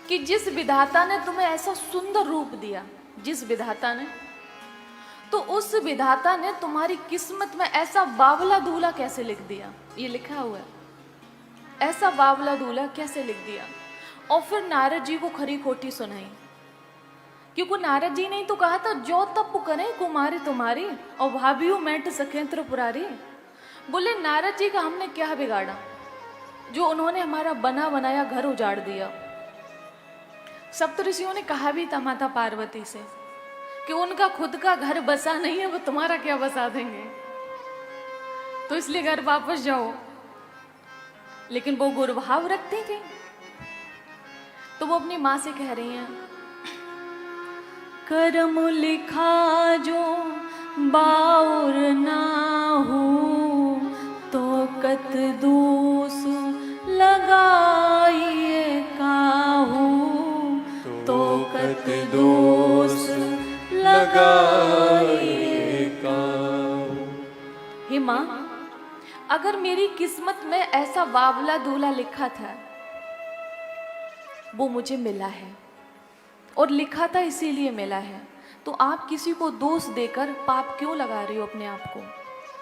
कि जिस विधाता ने तुम्हें ऐसा सुंदर रूप दिया, जिस विधाता ने, तो उस विधाता ने तुम्हारी किस्मत में ऐसा बावला दूल्हा कैसे लिख दिया। ये लिखा हुआ है, ऐसा बावला दूल्हा कैसे लिख दिया। और फिर नारद जी को खरी खोटी सुनाई, क्योंकि नारद जी ने तो कहा था जो तप करें कुमारी तुम्हारी और भाभियो मैट सखें त्रिपुरारी। बोले नारद जी का हमने क्या बिगाड़ा जो उन्होंने हमारा बना बनाया घर उजाड़ दिया। सप्तऋषियों ने कहा भी था माता पार्वती से कि उनका खुद का घर बसा नहीं है, वो तुम्हारा क्या बसा देंगे, तो इसलिए घर वापस जाओ। लेकिन वो गुरुभाव रखती थी, तो वो अपनी माँ से कह रही हैं, कर्म लिखा जो बाउर ना हो तो कत दोष लगाइए काहू, तो कत दोष लगाइए काहू। हे माँ, अगर मेरी किस्मत में ऐसा बावला दूल्हा लिखा था, वो मुझे मिला है और लिखा था इसीलिए मिला है, तो आप किसी को दोष देकर पाप क्यों लगा रही हो अपने आप को?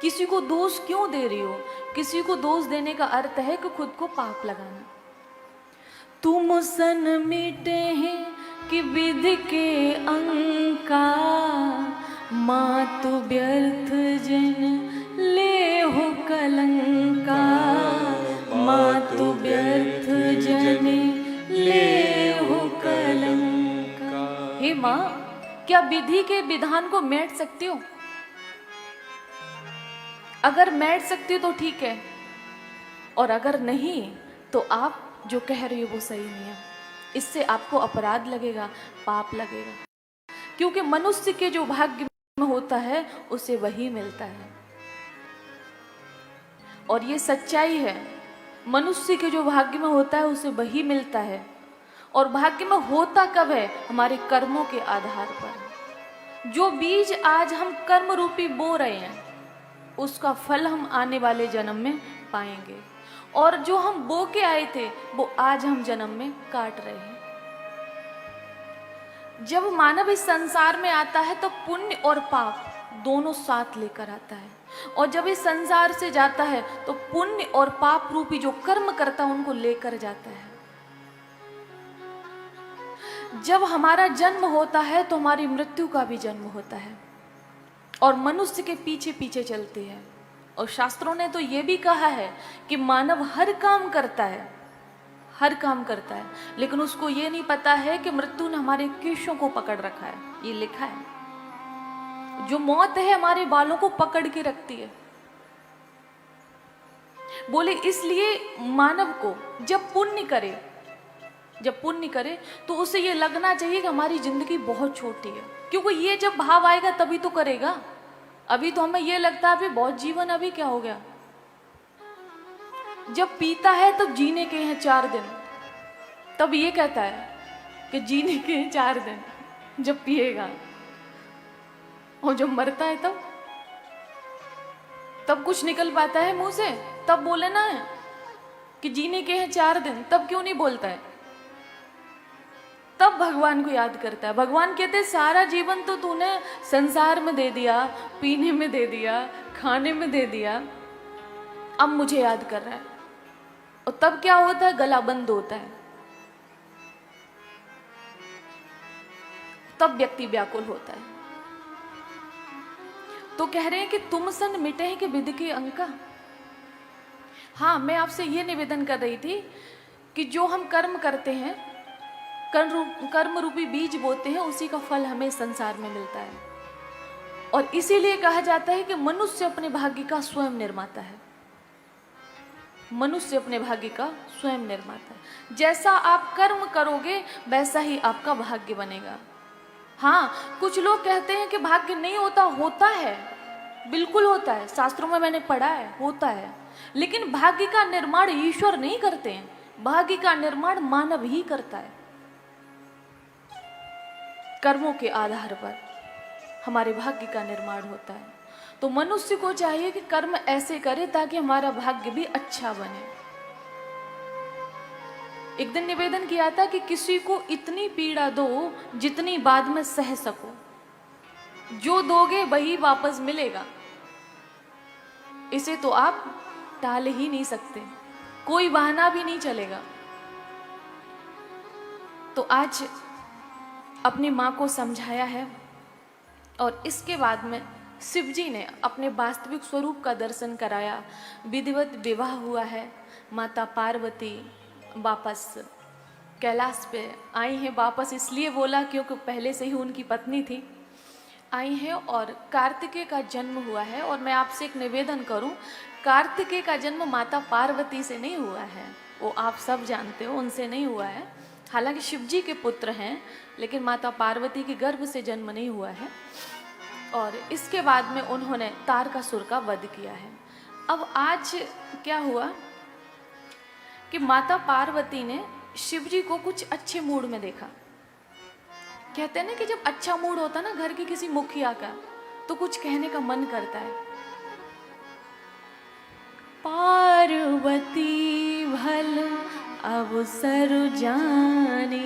किसी को दोष क्यों दे रही हो? किसी को दोष देने का अर्थ है कि खुद को पाप लगाना। तुम सन मिटे हैं कि विधि के अंका, मातु व्यर्थ जन ले हो कलंका, मातु व्यर्थ जन ले हो कलंका। हे माँ, क्या विधि के विधान को मेट सकती हो? अगर मेट सकती हो तो ठीक है, और अगर नहीं तो आप जो कह रही हो वो सही नहीं है। इससे आपको अपराध लगेगा, पाप लगेगा, क्योंकि मनुष्य के जो भाग्य में होता है उसे वही मिलता है। और ये सच्चाई है, मनुष्य के जो भाग्य में होता है उसे वही मिलता है। और भाग्य में होता कब है? हमारे कर्मों के आधार पर। जो बीज आज हम कर्म रूपी बो रहे हैं उसका फल हम आने वाले जन्म में पाएंगे, और जो हम बो के आए थे वो आज हम जन्म में काट रहे हैं। जब मानव इस संसार में आता है तो पुण्य और पाप दोनों साथ लेकर आता है, और जब इस संसार से जाता है तो पुण्य और पाप रूपी जो कर्म करता है उनको लेकर जाता है। जब हमारा जन्म होता है तो हमारी मृत्यु का भी जन्म होता है, और मनुष्य के पीछे पीछे चलती है। और शास्त्रों ने तो ये भी कहा है कि मानव हर काम करता है, हर काम करता है, लेकिन उसको ये नहीं पता है कि मृत्यु ने हमारे केशों को पकड़ रखा है। ये लिखा है, जो मौत है हमारे बालों को पकड़ के रखती है। बोले इसलिए मानव को जब पुण्य करे तो उसे ये लगना चाहिए कि हमारी जिंदगी बहुत छोटी है, क्योंकि ये जब भाव आएगा तभी तो करेगा। अभी तो हमें ये लगता है अभी बहुत जीवन, अभी क्या हो गया। जब पीता है तब जीने के हैं 4 दिन, तब ये कहता है कि जीने के हैं 4 दिन जब पिएगा। और जब मरता है तब कुछ निकल पाता है मुंह से, तब बोले ना है कि जीने के हैं 4 दिन, तब क्यों नहीं बोलता है? तब भगवान को याद करता है। भगवान कहते हैं सारा जीवन तो तूने संसार में दे दिया, पीने में दे दिया, खाने में दे दिया, अब मुझे याद कर रहा है। और तब क्या होता है? गला बंद होता है, तब व्यक्ति व्याकुल होता है। तो कह रहे हैं कि तुम सन मिटे हैं कि विधि के अंका। हाँ, मैं आपसे ये निवेदन कर रही थी कि जो हम कर्म करते हैं, कर्म रूपी बीज बोते हैं, उसी का फल हमें संसार में मिलता है। और इसीलिए कहा जाता है कि मनुष्य अपने भाग्य का स्वयं निर्माता है। मनुष्य अपने भाग्य का स्वयं निर्माता है। जैसा आप कर्म करोगे वैसा ही आपका भाग्य बनेगा। हाँ, कुछ लोग कहते हैं कि भाग्य नहीं होता, होता है, बिल्कुल होता है, शास्त्रों में मैंने पढ़ा है, होता है। लेकिन भाग्य का निर्माण ईश्वर नहीं करते हैं, भाग्य का निर्माण मानव ही करता है। कर्मों के आधार पर हमारे भाग्य का निर्माण होता है। तो मनुष्य को चाहिए कि कर्म ऐसे करे ताकि हमारा भाग्य भी अच्छा बने। एक दिन निवेदन किया था कि किसी को इतनी पीड़ा दो जितनी बाद में सह सको, जो दोगे वही वापस मिलेगा। इसे तो आप टाल ही नहीं सकते, कोई बहाना भी नहीं चलेगा। तो आज अपनी माँ को समझाया है और इसके बाद में शिव जी ने अपने वास्तविक स्वरूप का दर्शन कराया। विधिवत विवाह हुआ है। माता पार्वती वापस कैलाश पे आई हैं। वापस इसलिए बोला क्योंकि पहले से ही उनकी पत्नी थी, आई हैं। और कार्तिकेय का जन्म हुआ है। और मैं आपसे एक निवेदन करूं, कार्तिकेय का जन्म माता पार्वती से नहीं हुआ है, वो आप सब जानते हो, उनसे नहीं हुआ है। हालांकि शिव जी के पुत्र हैं, लेकिन माता पार्वती के गर्भ से जन्म नहीं हुआ है। और इसके बाद में उन्होंने तारकासुर का वध किया है। अब आज क्या हुआ कि माता पार्वती ने शिव जी को कुछ अच्छे मूड में देखा। कहते हैं ना कि जब अच्छा मूड होता है ना घर की किसी मुखिया का, तो कुछ कहने का मन करता है। पार्वती भल अवसर जानी,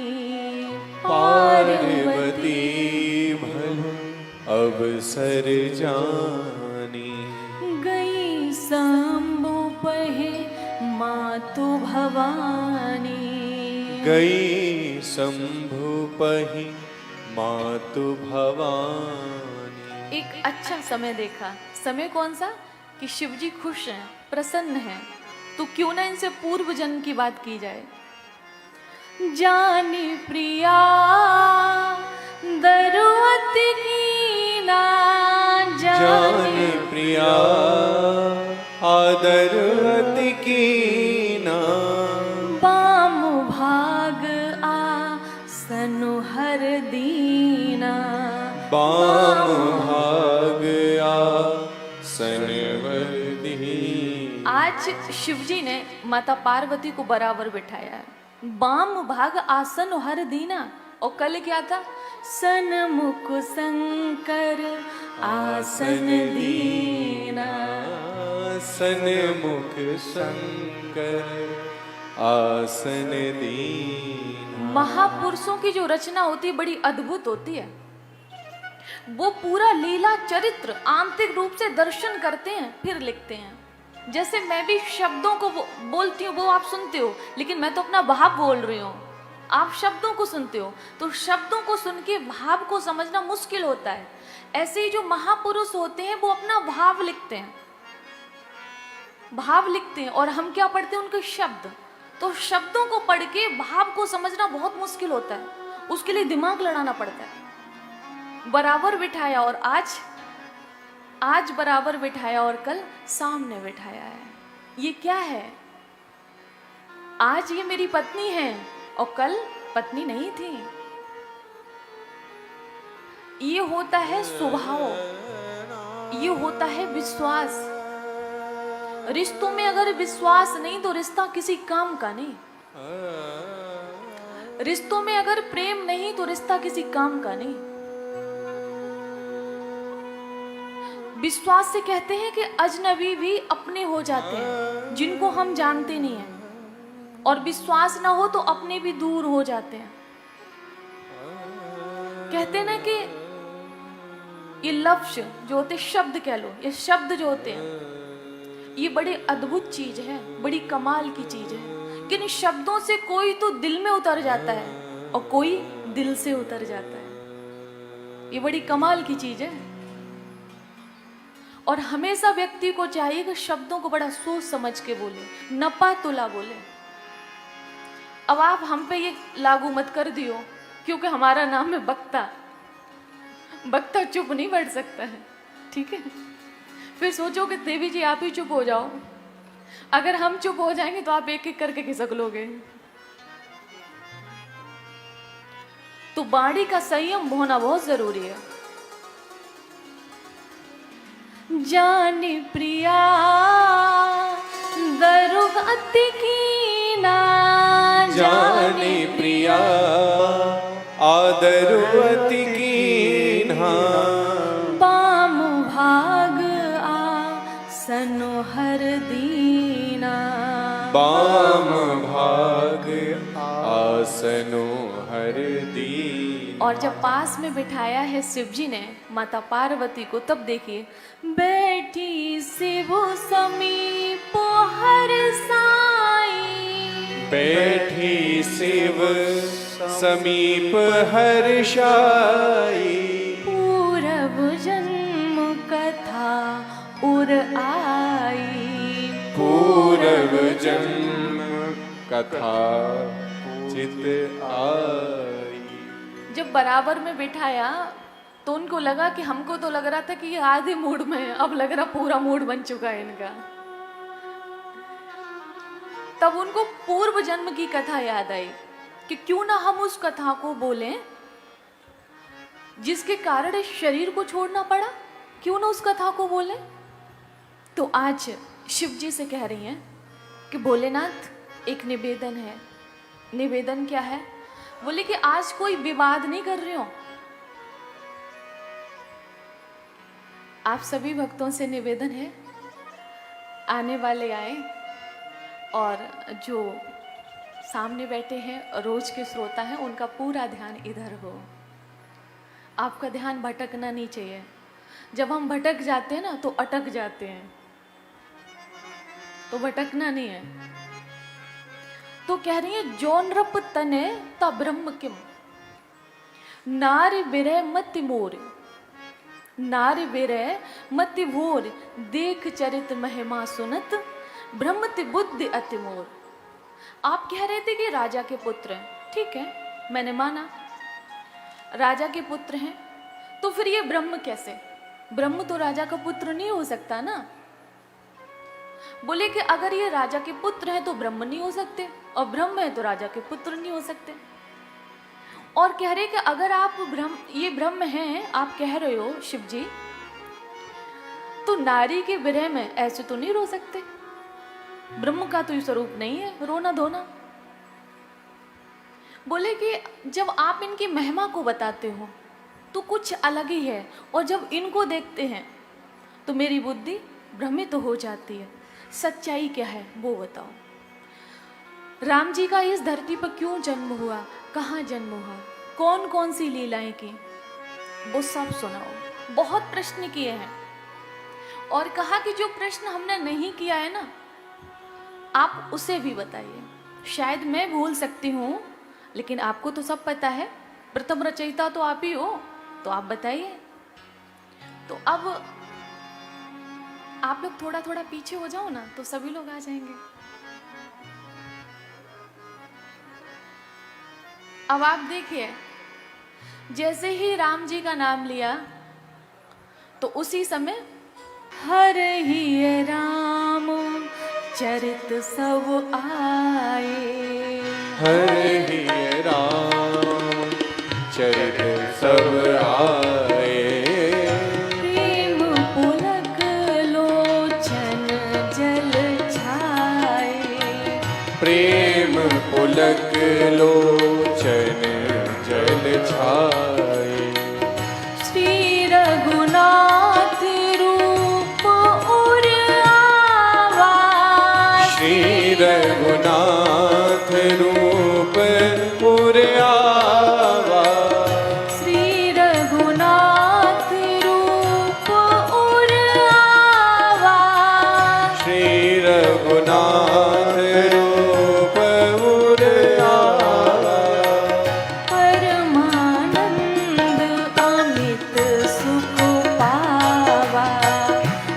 पार्वती भल अवसर जानी, गई शंभु पहे मातु भवानी, गई शंभु पहि मातु भवानी। एक अच्छा समय देखा। समय कौन सा? कि शिव जी खुश हैं, प्रसन्न हैं, तो क्यों ना इनसे पूर्व जन्म की बात की जाए। जानी प्रिया दरुवत की ना, जानी प्रिया आदरवती की ना, बाम भाग आ सनु हर दीना, बाम भाग आ सनवर दीना। आज शिव जी ने माता पार्वती को बराबर बिठाया है। बाम भाग आसन हर दीना। और कल क्या था? सन्मुख शंकर आसन दीना, सन्मुख शंकर आसन दीना। महापुरुषों की जो रचना होती है बड़ी अद्भुत होती है। वो पूरा लीला चरित्र आंतरिक रूप से दर्शन करते हैं फिर लिखते हैं। जैसे मैं भी शब्दों को बोलती हूँ, वो आप सुनते हो, लेकिन मैं तो अपना भाव बोल रही हूँ, आप शब्दों को सुनते हो। तो शब्दों को सुन के भाव को समझना मुश्किल होता है। ऐसे ही जो महापुरुष होते हैं वो अपना भाव लिखते हैं, भाव लिखते हैं। और हम क्या पढ़ते हैं? उनके शब्द। तो शब्दों को पढ़ के भाव को समझना बहुत मुश्किल होता है, उसके लिए दिमाग लड़ाना पड़ता है। बराबर बिठाया और आज बराबर बिठाया और कल सामने बिठाया है। ये क्या है? आज ये मेरी पत्नी है और कल पत्नी नहीं थी। ये होता है स्वभाव, ये होता है विश्वास। रिश्तों में अगर विश्वास नहीं तो रिश्ता किसी काम का नहीं। रिश्तों में अगर प्रेम नहीं तो रिश्ता किसी काम का नहीं। विश्वास से कहते हैं कि अजनबी भी अपने हो जाते हैं जिनको हम जानते नहीं हैं, और विश्वास ना हो तो अपने भी दूर हो जाते हैं। कहते हैं ना कि ये लफ्ज जो होते, शब्द कह लो, ये शब्द जो होते हैं ये बड़ी अद्भुत चीज है, बड़ी कमाल की चीज है। कि इन शब्दों से कोई तो दिल में उतर जाता है और कोई दिल से उतर जाता है। ये बड़ी कमाल की चीज है। और हमेशा व्यक्ति को चाहिए कि शब्दों को बड़ा सोच समझ के बोले, नपा तुला बोले। अब आप हम पे ये लागू मत कर दियो क्योंकि हमारा नाम है बक्ता। बक्ता चुप नहीं बैठ सकता है, ठीक है? फिर सोचो कि देवी जी आप ही चुप हो जाओ। अगर हम चुप हो जाएंगे तो आप एक एक करके खिसक लोगे। तो वाणी का संयम होना बहुत जरूरी है। जानी प्रिया दरुगति की ना, जानी प्रिया आदरु अति कीन्हा। बाम भाग आसनो हर दीना। बाम भाग आसनो हर दीना। और जब पास में बिठाया है शिव जी ने माता पार्वती को, तब देखिए, बैठी शिव समीप हर साई। बैठी शिव समीप हर्षाई। पूरब जन्म कथा उर आई। पूरब जन्म कथा चित आई। जब बराबर में बिठाया तो उनको लगा कि, हमको तो लग रहा था कि ये आधे मूड में है, अब लग रहा पूरा मूड बन चुका है इनका। तब उनको पूर्व जन्म की कथा याद आई कि क्यों ना हम उस कथा को बोलें जिसके कारण इस शरीर को छोड़ना पड़ा, क्यों ना उस कथा को बोलें। तो आज शिव जी से कह रही हैं कि भोलेनाथ एक निवेदन है। निवेदन क्या है? बोले कि आज कोई विवाद नहीं कर रही हूं। आप सभी भक्तों से निवेदन है, आने वाले आए और जो सामने बैठे हैं रोज के श्रोता हैं, उनका पूरा ध्यान इधर हो। आपका ध्यान भटकना नहीं चाहिए। जब हम भटक जाते हैं ना तो अटक जाते हैं, तो भटकना नहीं है। तो कह रही है, जौन रप तने ता ब्रह्म किम, नारी विरह मति मोर। नारी विरह मति भोर, देख चरित महिमा सुनत, ब्रह्मति बुद्धि अति मोर। आप कह रहे थे कि राजा के पुत्र हैं, ठीक है, मैंने माना राजा के पुत्र हैं, तो फिर ये ब्रह्म कैसे? ब्रह्म तो राजा का पुत्र नहीं हो सकता ना। बोले कि अगर ये राजा के पुत्र हैं तो ब्रह्म नहीं हो सकते, और ब्रह्म है तो राजा के पुत्र नहीं हो सकते। और कह रहे कि अगर आप ये ब्रह्म हैं, आप कह रहे हो शिव जी, तो नारी के विरह में ऐसे तो नहीं रो सकते। ब्रह्म का तो ये स्वरूप नहीं है रोना धोना। बोले कि जब आप इनकी महिमा को बताते हो तो कुछ अलग ही है, और जब इनको देखते हैं तो मेरी बुद्धि भ्रमित हो जाती है। सच्चाई क्या है वो बताओ। राम जी का इस धरती पर क्यों जन्म हुआ, कहाँ जन्म हुआ, कौन कौन सी लीलाएं की, वो सब सुनाओ। बहुत प्रश्न किए हैं और कहा कि जो प्रश्न हमने नहीं किया है ना, आप उसे भी बताइए। शायद मैं भूल सकती हूँ, लेकिन आपको तो सब पता है, प्रथम रचयिता तो आप ही हो, तो आप बताइए। तो अब आप लोग थोड़ा थोड़ा पीछे हो जाओ ना, तो सभी लोग आ जाएंगे। अब आप देखिए, जैसे ही राम जी का नाम लिया तो उसी समय हर ही राम चरित सब आए। हर ही राम चरित सब आए। प्रेम पुलक लोचन जल छाए। प्रेम पुलक लोचन जल छाए। श्री रघुनाथ रूप उर आवा। श्री रघुनाथ रूप उर आवा। श्री रघुनाथ रूप उर आवा। श्री रघुनाथ रूप उर आवा। परमानंद अमित सुख पावा।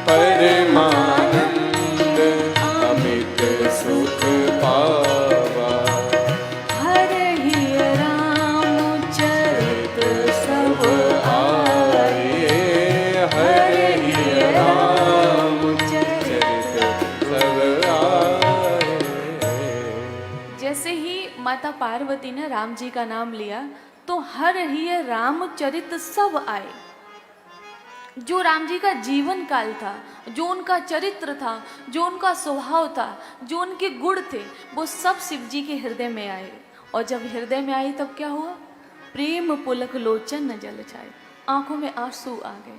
परमानंद अमित सुख पावा। हर ही राम चरित सब आए। हर ही राम चरित सब आए। जैसे ही माता पार्वती ने राम जी का नाम लिया तो हर ही रामचरित सब आए। जो राम जी का जीवन काल था, जो उनका चरित्र था, जो उनका स्वभाव था, जो उनके गुण थे, वो सब शिव जी के हृदय में आए। और जब हृदय में आई तब क्या हुआ? प्रेम पुलक लोचन न जल जाए, आंखों में आंसू आ गए।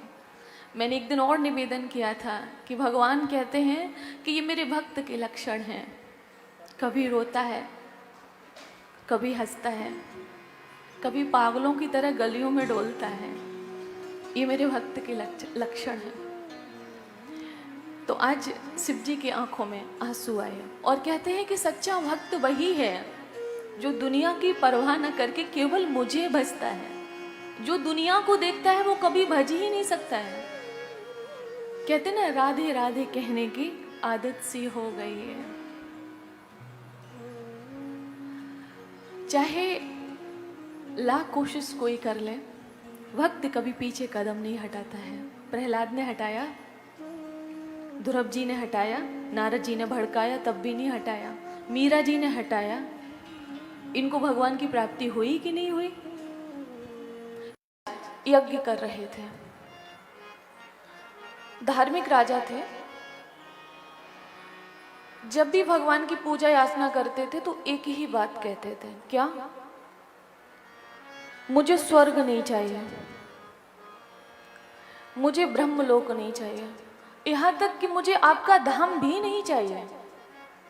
मैंने एक दिन और निवेदन किया था कि भगवान कहते हैं कि ये मेरे भक्त के लक्षण हैं, कभी रोता है, कभी हंसता है, कभी पागलों की तरह गलियों में डोलता है, ये मेरे भक्त के लक्षण हैं। तो आज शिव जी की आंखों में आंसू आए और कहते हैं कि सच्चा भक्त वही है जो दुनिया की परवाह न करके केवल मुझे भजता है। जो दुनिया को देखता है वो कभी भज ही नहीं सकता है। कहते ना, राधे राधे कहने की आदत सी हो गई है। चाहे लाख कोशिश कोई कर ले, भक्त कभी पीछे कदम नहीं हटाता है। प्रहलाद ने हटाया, ध्रुव जी ने हटाया, नारद जी ने भड़काया तब भी नहीं हटाया, मीरा जी ने हटाया। इनको भगवान की प्राप्ति हुई कि नहीं हुई? यज्ञ कर रहे थे, धार्मिक राजा थे। जब भी भगवान की पूजा याचना करते थे तो एक ही बात कहते थे, क्या? मुझे स्वर्ग नहीं चाहिए, मुझे ब्रह्मलोक नहीं चाहिए, यहाँ तक कि मुझे आपका धाम भी नहीं चाहिए।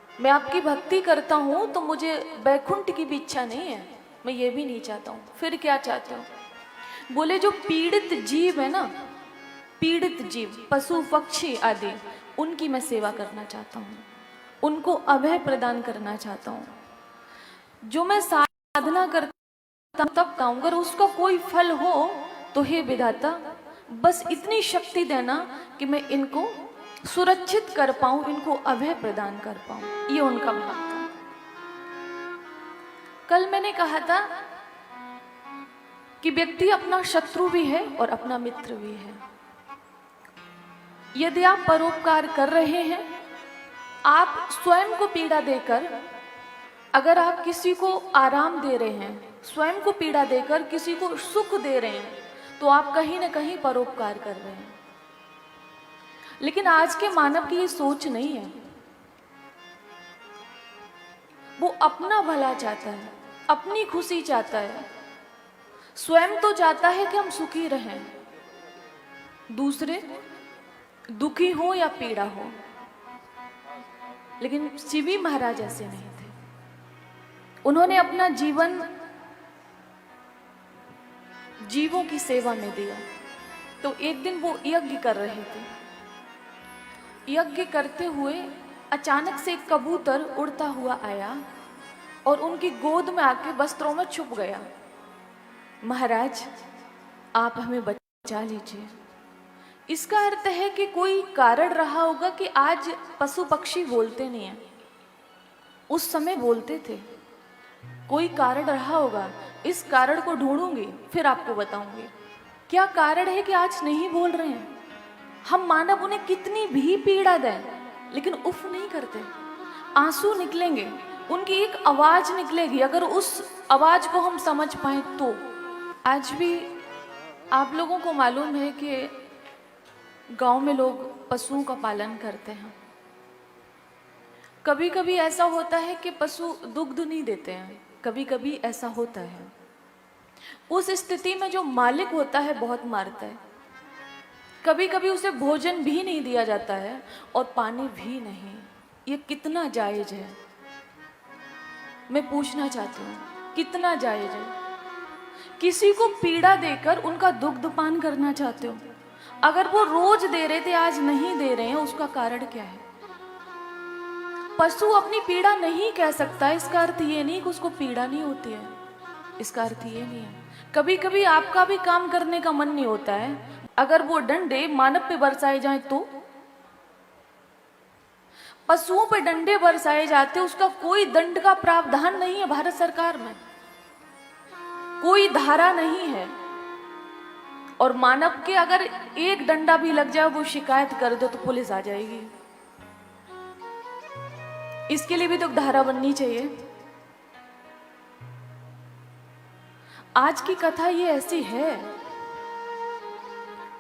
मैं आपकी भक्ति करता हूँ तो मुझे वैकुंठ की भी इच्छा नहीं है, मैं ये भी नहीं चाहता हूँ। फिर क्या चाहते हो? बोले जो पीड़ित जीव है ना, पीड़ित जीव, पशु पक्षी आदि, उनकी मैं सेवा करना चाहता हूँ, उनको अभय प्रदान करना चाहता हूँ। जो मैं साधना करता हूँ तब कहूँ, अगर उसका कोई फल हो तो हे विधाता बस इतनी शक्ति देना कि मैं इनको सुरक्षित कर पाऊं, इनको अभय प्रदान कर पाऊं। ये उनका भाव था। कल मैंने कहा था कि व्यक्ति अपना शत्रु भी है और अपना मित्र भी है। यदि आप परोपकार कर रहे हैं, आप स्वयं को पीड़ा देकर, अगर आप किसी को आराम दे रहे हैं, स्वयं को पीड़ा देकर किसी को सुख दे रहे हैं, तो आप कहीं ना कहीं परोपकार कर रहे हैं। लेकिन आज के मानव की ये सोच नहीं है। वो अपना भला चाहता है, अपनी खुशी चाहता है, स्वयं तो चाहता है कि हम सुखी रहें, दूसरे दुखी हो या पीड़ा हो। लेकिन शिवी महाराज ऐसे नहीं थे। उन्होंने अपना जीवन जीवों की सेवा में दिया। तो एक दिन वो यज्ञ कर रहे थे। यज्ञ करते हुए अचानक से एक कबूतर उड़ता हुआ आया और उनकी गोद में आके वस्त्रों में छुप गया। महाराज, आप हमें बचा लीजिए। इसका अर्थ है कि कोई कारण रहा होगा कि आज पशु पक्षी बोलते नहीं हैं, उस समय बोलते थे। कोई कारण रहा होगा, इस कारण को ढूंढूंगी, फिर आपको बताऊंगी क्या कारण है कि आज नहीं बोल रहे हैं। हम मानव उन्हें कितनी भी पीड़ा दें, लेकिन उफ नहीं करते। आंसू निकलेंगे, उनकी एक आवाज निकलेगी, अगर उस आवाज को हम समझ पाए तो। आज भी आप लोगों को मालूम है कि गांव में लोग पशुओं का पालन करते हैं। कभी कभी ऐसा होता है कि पशु दुग्ध नहीं देते हैं, कभी कभी ऐसा होता है। उस स्थिति में जो मालिक होता है बहुत मारता है। कभी कभी उसे भोजन भी नहीं दिया जाता है और पानी भी नहीं। ये कितना जायज है? मैं पूछना चाहती हूँ, कितना जायज है? किसी को पीड़ा देकर उनका दुग्ध पान करना चाहते हो? अगर वो रोज दे रहे थे, आज नहीं दे रहे हैं, उसका कारण क्या है? पशु अपनी पीड़ा नहीं कह सकता, इसका अर्थ ये नहीं कि उसको पीड़ा नहीं होती है, इसका अर्थ ये नहीं है। कभी कभी आपका भी काम करने का मन नहीं होता है, अगर वो डंडे मानव पे बरसाए जाएं तो। पशुओं पे डंडे बरसाए जाते, उसका कोई दंड का प्रावधान नहीं है भारत सरकार में, कोई धारा नहीं है। और मानव के अगर एक डंडा भी लग जाए, वो शिकायत कर दो तो पुलिस आ जाएगी। इसके लिए भी तो धारा बननी चाहिए। आज की कथा ये ऐसी है,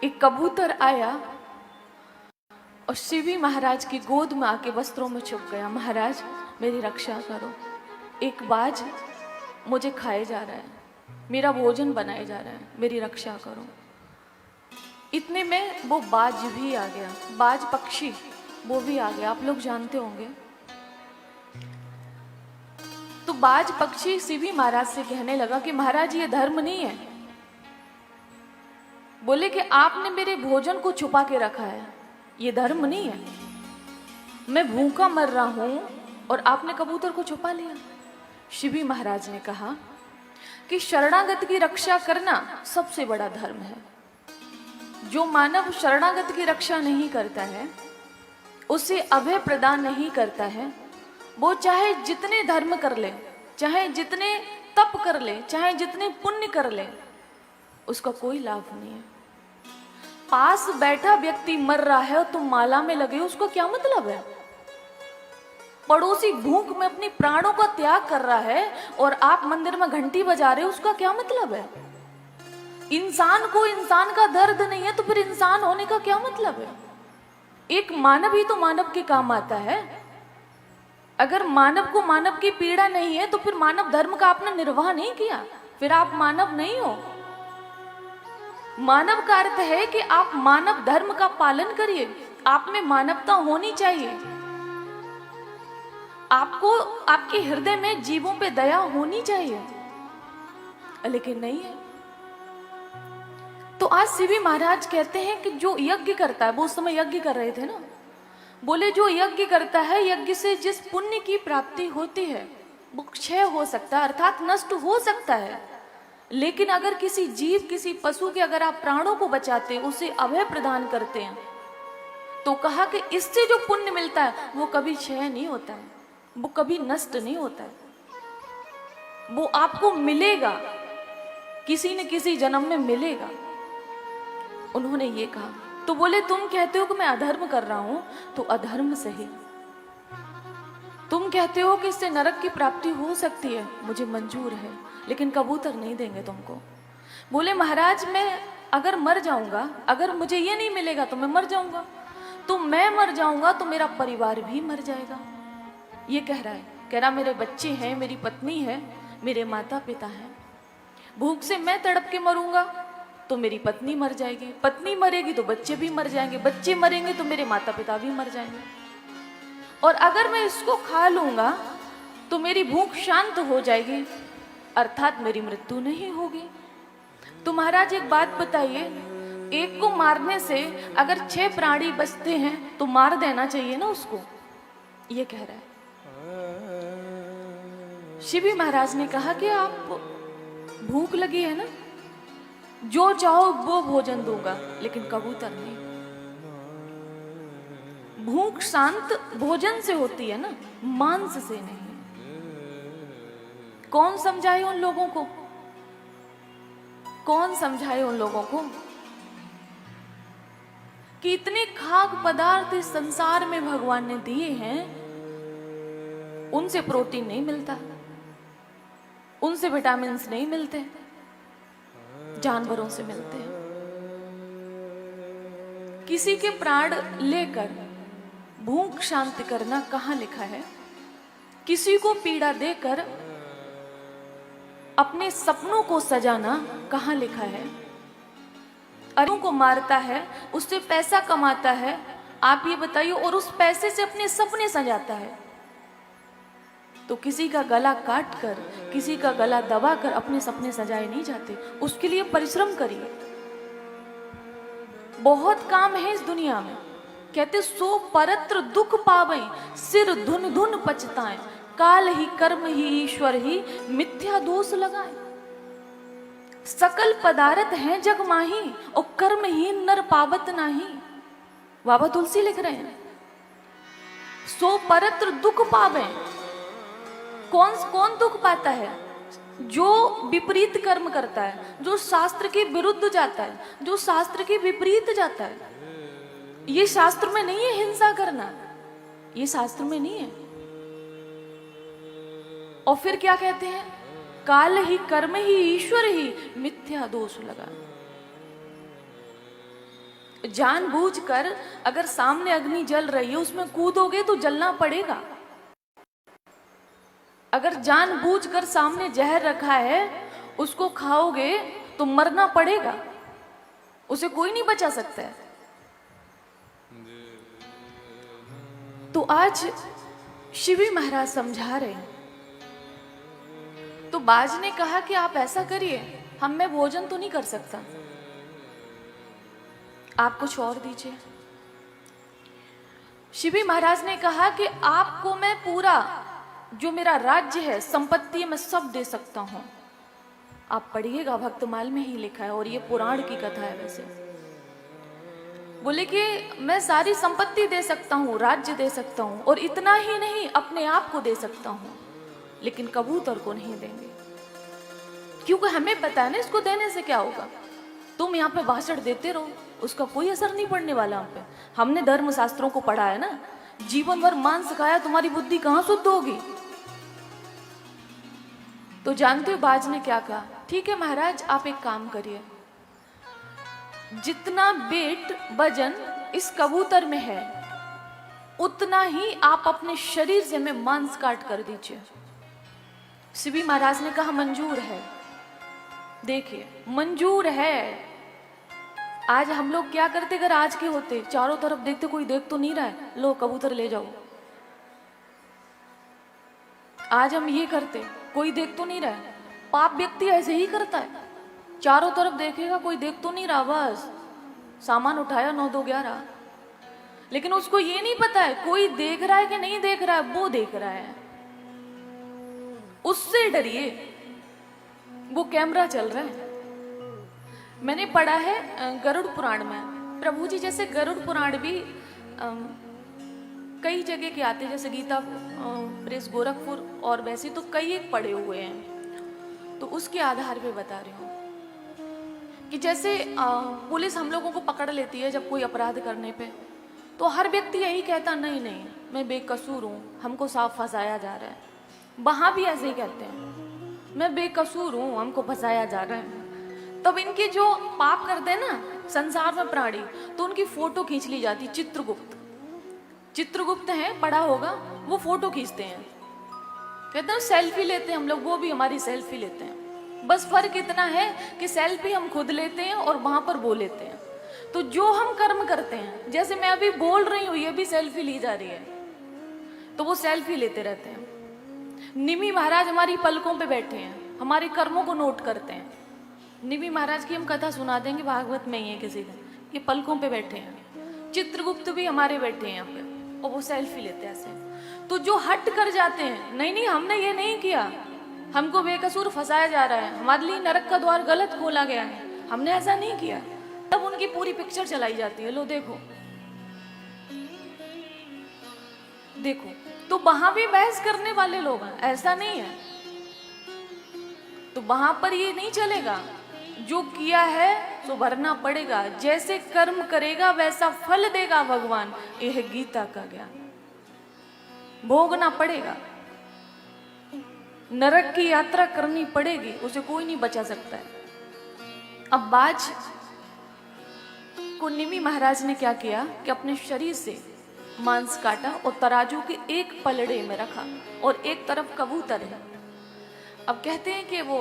एक कबूतर आया और शिवी महाराज की गोद में आके वस्त्रों में छुप गया। महाराज, मेरी रक्षा करो, एक बाज मुझे खाए जा रहा है। मेरा भोजन बनाया जा रहा है, मेरी रक्षा करो। इतने में वो बाज भी आ गया, बाज पक्षी वो भी आ गया, आप लोग जानते होंगे। तो बाज पक्षी शिवी महाराज से कहने लगा कि महाराज ये धर्म नहीं है। बोले कि आपने मेरे भोजन को छुपा के रखा है, ये धर्म नहीं है। मैं भूखा मर रहा हूं और आपने कबूतर को छुपा लिया। शिवी महाराज ने कहा कि शरणागत की रक्षा करना सबसे बड़ा धर्म है। जो मानव शरणागत की रक्षा नहीं करता है, उसे अभय प्रदान नहीं करता है, वो चाहे जितने धर्म कर ले, चाहे जितने तप कर ले, चाहे जितने पुण्य कर ले, उसका कोई लाभ नहीं है। पास बैठा व्यक्ति मर रहा है और तुम माला में लगे, उसको क्या मतलब है? पड़ोसी भूख में अपने प्राणों का त्याग कर रहा है और आप मंदिर में घंटी बजा रहे हो, उसका क्या मतलब है? इंसान को इंसान का दर्द नहीं है तो फिर इंसान होने का क्या मतलब है? एक मानव ही तो मानव के काम आता है। अगर मानव को मानव की पीड़ा नहीं है तो फिर मानव धर्म का आपने निर्वाह नहीं किया, फिर आप मानव नहीं हो। मानव का अर्थ है कि आप मानव धर्म का पालन करिए, आप में मानवता होनी चाहिए, आपको आपके हृदय में जीवों पे दया होनी चाहिए, लेकिन नहीं है। तो आज शिवी महाराज कहते हैं कि जो यज्ञ करता है, वो उस समय यज्ञ कर रहे थे ना, बोले जो यज्ञ करता है, यज्ञ से जिस पुण्य की प्राप्ति होती है वो क्षय हो सकता है, अर्थात नष्ट हो सकता है। लेकिन अगर किसी जीव, किसी पशु के अगर आप प्राणों को बचाते, उसे अभय प्रदान करते हैं, तो कहा कि इससे जो पुण्य मिलता है वो कभी क्षय नहीं होता है, वो कभी नष्ट नहीं होता है, वो आपको मिलेगा, किसी न किसी जन्म में मिलेगा। उन्होंने ये कहा। तो बोले तुम कहते हो कि मैं अधर्म कर रहा हूं, तो अधर्म सही। तुम कहते हो कि इससे नरक की प्राप्ति हो सकती है, मुझे मंजूर है, लेकिन कबूतर नहीं देंगे तुमको। बोले महाराज मैं अगर मर जाऊंगा, अगर मुझे ये नहीं मिलेगा तो मैं मर जाऊंगा, तो मैं मर जाऊंगा तो मेरा परिवार भी मर जाएगा। ये कह रहा मेरे बच्चे हैं, मेरी पत्नी है, मेरे माता पिता हैं, भूख से मैं तड़प के मरूंगा तो मेरी पत्नी मर जाएगी, पत्नी मरेगी तो बच्चे भी मर जाएंगे, बच्चे मरेंगे तो मेरे माता पिता भी मर जाएंगे, और अगर मैं इसको खा लूंगा तो मेरी भूख शांत हो जाएगी, अर्थात मेरी मृत्यु नहीं होगी। तो महाराज एक बात बताइए, एक को मारने से अगर 6 प्राणी बचते हैं तो मार देना चाहिए ना उसको, ये कह रहा है। शिवी महाराज ने कहा कि आप भूख लगी है ना, जो चाहो वो भोजन दूंगा, लेकिन कबूतर नहीं। भूख शांत भोजन से होती है ना, मांस से नहीं। कौन समझाए उन लोगों को, कौन समझाए उन लोगों को कि इतने खाद्य पदार्थ इस संसार में भगवान ने दिए हैं, उनसे प्रोटीन नहीं मिलता, उनसे विटामिन नहीं मिलते, जानवरों से मिलते हैं। किसी के प्राण लेकर भूख शांत करना कहाँ लिखा है? किसी को पीड़ा देकर अपने सपनों को सजाना कहाँ लिखा है? अरुण को मारता है, उससे पैसा कमाता है, आप ये बताइए, और उस पैसे से अपने सपने सजाता है। तो किसी का गला काट कर, किसी का गला दबा कर अपने सपने सजाए नहीं जाते, उसके लिए परिश्रम करिए। बहुत काम है इस दुनिया में। कहते सो परत्र दुख पावे, सिर धुन धुन पछताए, काल ही कर्म ही ईश्वर ही मिथ्या दोष लगाए। सकल पदार्थ हैं जग माही, और कर्म ही नर पावत नाही। बाबा तुलसी लिख रहे हैं, सो परत्र दुख पावे। कौन दुख पाता है? जो विपरीत कर्म करता है, जो शास्त्र के विरुद्ध जाता है, जो शास्त्र के विपरीत जाता है। ये शास्त्र में नहीं है हिंसा करना, ये शास्त्र में नहीं है। और फिर क्या कहते हैं? काल ही कर्म ही ईश्वर ही मिथ्या दोष लगा। जानबूझकर अगर सामने अग्नि जल रही है उसमें कूदोगे तो जलना पड़ेगा। अगर जानबूझकर सामने जहर रखा है उसको खाओगे तो मरना पड़ेगा, उसे कोई नहीं बचा सकता है। तो आज शिवी महाराज समझा रहे हैं। तो बाज ने कहा कि आप ऐसा करिए, हम मैं भोजन तो नहीं कर सकता, आप कुछ और दीजिए। शिवी महाराज ने कहा कि आपको मैं पूरा जो मेरा राज्य है, संपत्ति, मैं सब दे सकता हूं। आप पढ़िएगा, भक्तमाल में ही लिखा है और ये पुराण की कथा है। वैसे बोले कि मैं सारी संपत्ति दे सकता हूँ, राज्य दे सकता हूँ, और इतना ही नहीं अपने आप को दे सकता हूँ, लेकिन कबूतर को नहीं देंगे, क्योंकि हमें पता है ना इसको देने से क्या होगा। तुम यहाँ पे भाषण देते रहो, उसका कोई असर नहीं पड़ने वाला हम पे। हमने धर्म शास्त्रों को पढ़ा है ना, जीवन भर मांस खाया, तुम्हारी बुद्धि कहाँ शुद्ध होगी। तो जानते हो बाज ने क्या कहा? ठीक है महाराज, आप एक काम करिए, जितना वेट वजन इस कबूतर में है उतना ही आप अपने शरीर से में मांस काट कर दीजिए। शिवी महाराज ने कहा मंजूर है। देखिए मंजूर है। आज हम लोग क्या करते, अगर आज के होते, चारों तरफ देखते कोई देख तो नहीं रहा है, लो कबूतर ले जाओ। आज हम ये करते, कोई देख तो नहीं रहा है। पाप व्यक्ति ऐसे ही करता है, चारों तरफ देखेगा कोई देख तो नहीं रहा, बस सामान उठाया 9 2 11। लेकिन उसको ये नहीं पता है कोई देख रहा है कि नहीं देख रहा है, वो देख रहा है। उससे डरिए, वो कैमरा चल रहा है। मैंने पढ़ा है गरुड़ पुराण में, प्रभु जी जैसे गरुड़ पुराण भी कई जगह के आते हैं, जैसे गीता प्रेस गोरखपुर और वैसे तो कई एक पढ़े हुए हैं। तो उसके आधार पे बता रही हूँ कि जैसे पुलिस हम लोगों को पकड़ लेती है जब कोई अपराध करने पे, तो हर व्यक्ति यही कहता नहीं नहीं मैं बेकसूर हूँ, हमको साफ फंसाया जा रहा है। वहाँ भी ऐसे ही कहते हैं मैं बेकसूर हूँ, हमको फंसाया जा रहा है। तब इनके जो पाप करते हैं ना संसार में प्राणी, तो उनकी फोटो खींच ली जाती। चित्रगुप्त है, पढ़ा होगा, वो फोटो खींचते हैं, कहते हैं सेल्फी लेते हैं हम लोग, वो भी हमारी सेल्फी लेते हैं। बस फर्क इतना है कि सेल्फी हम खुद लेते हैं और वहां पर वो लेते हैं। तो जो हम कर्म करते हैं, जैसे मैं अभी बोल रही हूँ, ये भी सेल्फी ली जा रही है, तो वो सेल्फी लेते रहते हैं। निमि महाराज हमारी पलकों पे बैठे हैं, हमारे कर्मों को नोट करते हैं। निमि महाराज की हम कथा सुना देंगे, भागवत में ही है किसी दिन, ये पलकों पे बैठे हैं। चित्रगुप्त भी हमारे बैठे हैं यहाँ पे, और वो सेल्फी लेते हैं ऐसे। तो जो हट कर जाते हैं, नहीं नहीं हमने ये नहीं किया, हमको बेकसूर फंसाया जा रहा है, हमारे लिए नरक का द्वार गलत खोला गया है, हमने ऐसा नहीं किया, तब उनकी पूरी पिक्चर चलाई जाती है, लो देखो देखो। तो वहां भी बहस करने वाले लोग हैं, ऐसा नहीं है। तो वहां पर ये नहीं चलेगा, जो किया है तो भरना पड़ेगा, जैसे कर्म करेगा वैसा फल देगा भगवान। यह गीता का ज्ञान, भोगना पड़ेगा, नरक की यात्रा करनी पड़ेगी, उसे कोई नहीं बचा सकता है। अब बाज को निमि महाराज ने क्या किया कि अपने शरीर से मांस काटा और तराजू के एक पलड़े में रखा, और एक तरफ कबूतर है। अब कहते हैं कि वो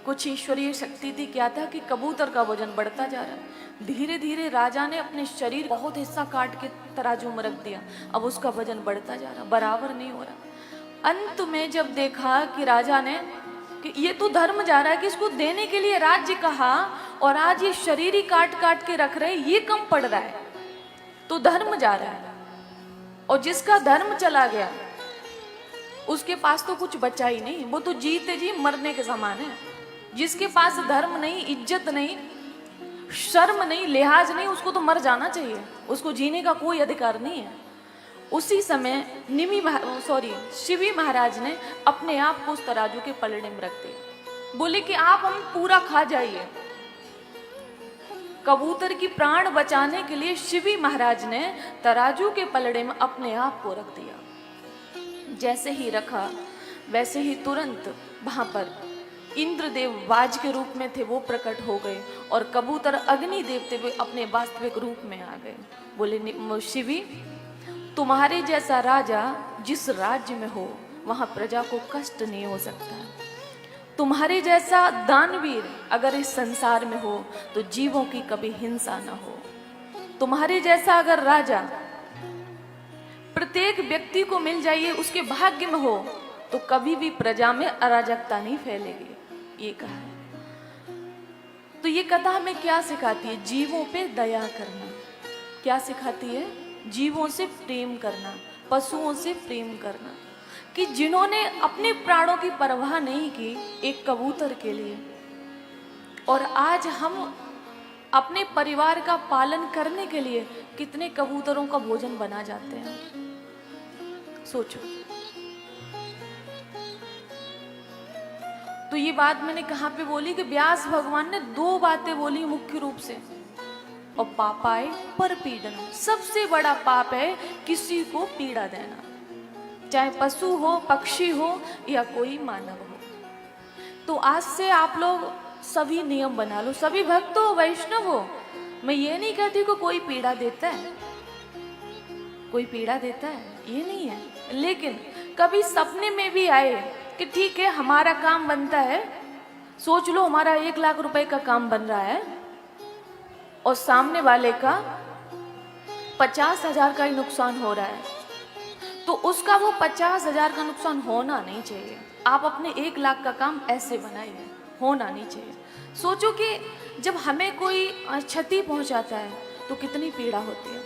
कुछ ईश्वरीय शक्ति थी, क्या था कि कबूतर का वजन बढ़ता जा रहा है। धीरे धीरे राजा ने अपने शरीर बहुत हिस्सा काट के तराजू में रख दिया, अब उसका वजन बढ़ता जा रहा, बराबर नहीं हो रहा। अंत में जब देखा कि राजा ने कि ये तो धर्म जा रहा है कि इसको देने के लिए राज्य कहा, और आज ये शरीर ही काट काट के रख रहे, ये कम पड़ रहा है, तो धर्म जा रहा है। और जिसका धर्म चला गया उसके पास तो कुछ बचा ही नहीं, वो तो जीते जी मरने के समान है। जिसके पास धर्म नहीं, इज्जत नहीं, शर्म नहीं, लिहाज नहीं, उसको तो मर जाना चाहिए, उसको जीने का कोई अधिकार नहीं है। उसी समय शिवी महाराज ने अपने आप को उस तराजू के पलड़े में रख दिया। बोले कि आप हम पूरा खा जाइए। कबूतर की प्राण बचाने के लिए शिवी महाराज ने तराजू के पलड़े में अपने आप को रख दिया। जैसे ही रखा वैसे ही तुरंत वहां पर इंद्रदेव बाज के रूप में थे, वो प्रकट हो गए, और कबूतर अग्नि देवते हुए अपने वास्तविक रूप में आ गए। बोले शिवी, तुम्हारे जैसा राजा जिस राज्य में हो वहां प्रजा को कष्ट नहीं हो सकता। तुम्हारे जैसा दानवीर अगर इस संसार में हो तो जीवों की कभी हिंसा न हो। तुम्हारे जैसा अगर राजा प्रत्येक व्यक्ति को मिल जाइए, उसके भाग्य में हो, तो कभी भी प्रजा में अराजकता नहीं फैलेगी, ये कहा है। तो ये कथा हमें क्या सिखाती है? जीवों पे दया करना। क्या सिखाती है? जीवों से प्रेम करना, पशुओं से प्रेम करना, कि जिन्होंने अपने प्राणों की परवाह नहीं की एक कबूतर के लिए, और आज हम अपने परिवार का पालन करने के लिए कितने कबूतरों का भोजन बना जाते हैं। सोचो। तो ये बात मैंने कहाँ पे बोली कि व्यास भगवान ने दो बातें बोली मुख्य रूप से, और पापाय पर पीड़ना। सबसे बड़ा पाप है किसी को पीड़ा देना, चाहे पशु हो, पक्षी हो या कोई मानव हो। तो आज से आप लोग सभी नियम बना लो, सभी भक्त हो, वैष्णव हो। मैं ये नहीं कहती कि कोई पीड़ा देता है, कोई पीड़ा देता है, ये नहीं है, लेकिन कभी सपने में भी आए कि ठीक है हमारा काम बनता है, सोच लो हमारा 1 लाख रुपए का काम बन रहा है और सामने वाले का 50,000 का ही नुकसान हो रहा है, तो उसका वो 50,000 का नुकसान होना नहीं चाहिए। आप अपने 1 लाख का काम ऐसे बनाइए, होना नहीं चाहिए। सोचो कि जब हमें कोई क्षति पहुंचाता है तो कितनी पीड़ा होती है,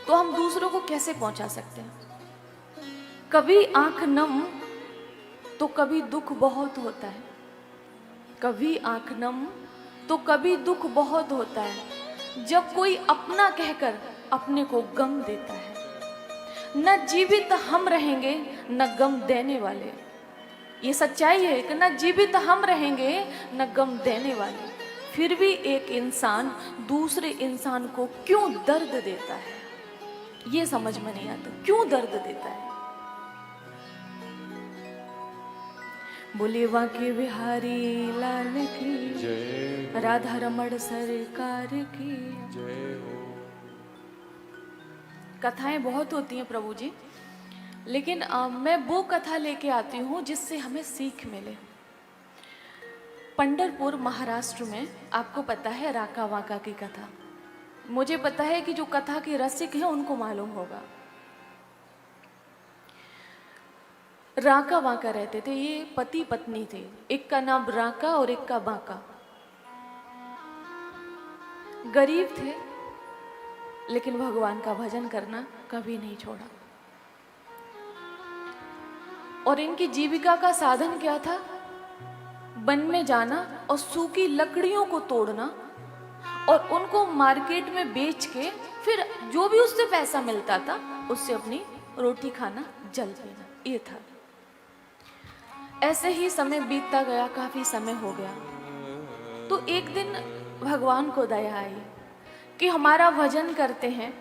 तो हम दूसरों को कैसे पहुंचा सकते हैं? कभी आंख नम तो कभी दुख बहुत होता है, कभी आंख नम तो कभी दुख बहुत होता है, जब कोई अपना कहकर अपने को गम देता है। न जीवित हम रहेंगे न गम देने वाले, ये सच्चाई है कि न जीवित हम रहेंगे न गम देने वाले, फिर भी एक इंसान दूसरे इंसान को क्यों दर्द देता है, ये समझ में नहीं आता, क्यों दर्द देता है। बोले बांके बिहारी लाल की जय, राधा रमण सरकार की जय हो। कथाएं बहुत होती हैं प्रभु जी, लेकिन मैं वो कथा लेके आती हूँ जिससे हमें सीख मिले। पंढरपुर महाराष्ट्र में आपको पता है राका वाका की कथा। मुझे पता है कि जो कथा के रसिक हैं उनको मालूम होगा। राका वाका रहते थे, ये पति पत्नी थे, एक का नाम राका और एक का बाका। गरीब थे लेकिन भगवान का भजन करना कभी नहीं छोड़ा। और इनकी जीविका का साधन क्या था? वन में जाना और सूखी लकड़ियों को तोड़ना और उनको मार्केट में बेच के फिर जो भी उससे पैसा मिलता था उससे अपनी रोटी खाना, जल पीना, ये था। ऐसे ही समय बीतता गया, काफी समय हो गया। तो एक दिन भगवान को दया आई कि हमारा भजन करते हैं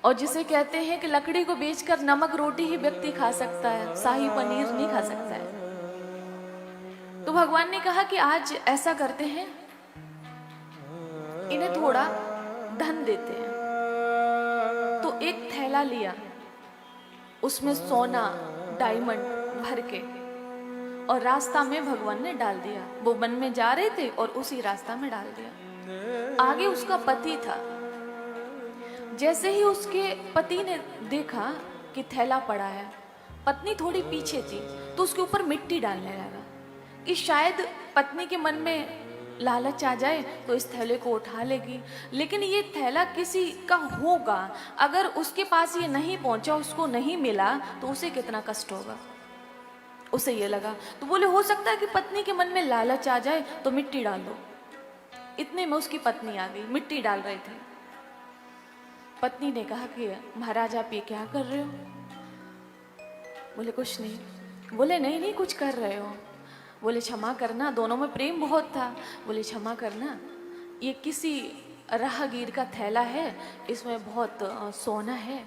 और जिसे कहते हैं कि लकड़ी को बेचकर नमक रोटी ही व्यक्ति खा सकता है, शाही पनीर नहीं खा सकता है। तो भगवान ने कहा कि आज ऐसा करते हैं, इन्हें थोड़ा धन देते हैं। तो एक थैला लिया, उसमें सोना डायमंड भर के, और रास्ता में भगवान ने डाल दिया। वो वन में जा रहे थे और उसी रास्ता में डाल दिया। आगे उसका पति था। जैसे ही उसके पति ने देखा कि थैला पड़ा है, पत्नी थोड़ी पीछे थी तो उसके ऊपर मिट्टी डालने लगा कि शायद पत्नी के मन में लालच आ जाए तो इस थैले को उठा लेगी। लेकिन ये थैला किसी का होगा, अगर उसके पास ये नहीं पहुंचा, उसको नहीं मिला तो उसे कितना कष्ट होगा। उसे ये लगा, तो बोले हो सकता है कि पत्नी के मन में लालच आ जाए तो मिट्टी डाल दो। इतने में उसकी पत्नी आ गई, मिट्टी डाल रहे थे। पत्नी ने कहा कि महाराज आप ये क्या कर रहे हो? बोले कुछ नहीं। बोले नहीं नहीं कुछ कर रहे हो। बोले क्षमा करना, दोनों में प्रेम बहुत था। बोले क्षमा करना, ये किसी राहगीर का थैला है, इसमें बहुत सोना है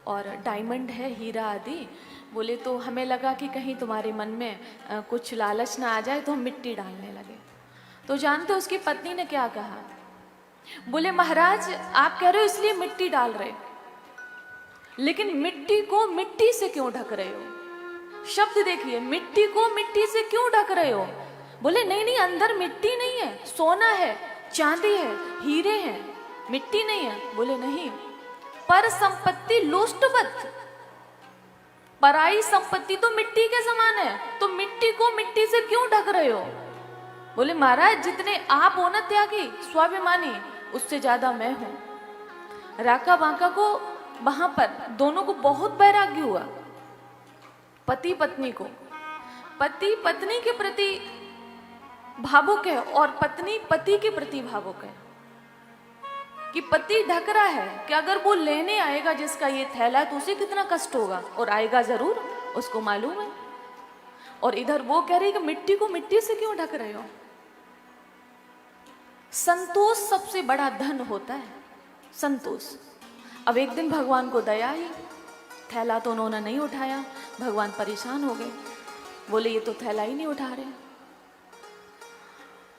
और डायमंड है, हीरा आदि। बोले तो हमें लगा कि कहीं तुम्हारे मन में कुछ लालच ना आ जाए तो हम मिट्टी डालने लगे। तो जानते उसकी पत्नी ने क्या कहा? बोले महाराज आप कह रहे हो इसलिए मिट्टी डाल रहे, लेकिन मिट्टी को मिट्टी से क्यों ढक रहे हो? शब्द देखिए, मिट्टी को मिट्टी से क्यों ढक रहे हो? बोले नहीं नहीं, अंदर मिट्टी नहीं है, सोना है, चांदी है, हीरे हैं, मिट्टी नहीं है। बोले नहीं, पर संपत्ति लोष्टवत, पराई संपत्ति तो मिट्टी के समान है, तो मिट्टी को मिट्टी से क्यों ढक रहे हो? बोले महाराज, जितने आप हो ना त्यागी, स्वाभिमानी, उससे ज्यादा मैं हूं। राका बांका को वहां पर दोनों को बहुत वैराग्य हुआ। पति पत्नी को, पति पत्नी के प्रति भावुक है और पत्नी पति के प्रति भावुक है। कि पति ढक रहा है कि अगर वो लेने आएगा जिसका ये थैला, तो उसे कितना कष्ट होगा, और आएगा जरूर, उसको मालूम है। और इधर वो कह रही कि मिट्टी को मिट्टी से क्यों ढक रहे हो? संतोष सबसे बड़ा धन होता है, संतोष। अब एक दिन भगवान को दया आई, थैला तो उन्होंने नहीं उठाया, भगवान परेशान हो गए, बोले ये तो थैला ही नहीं उठा रहे।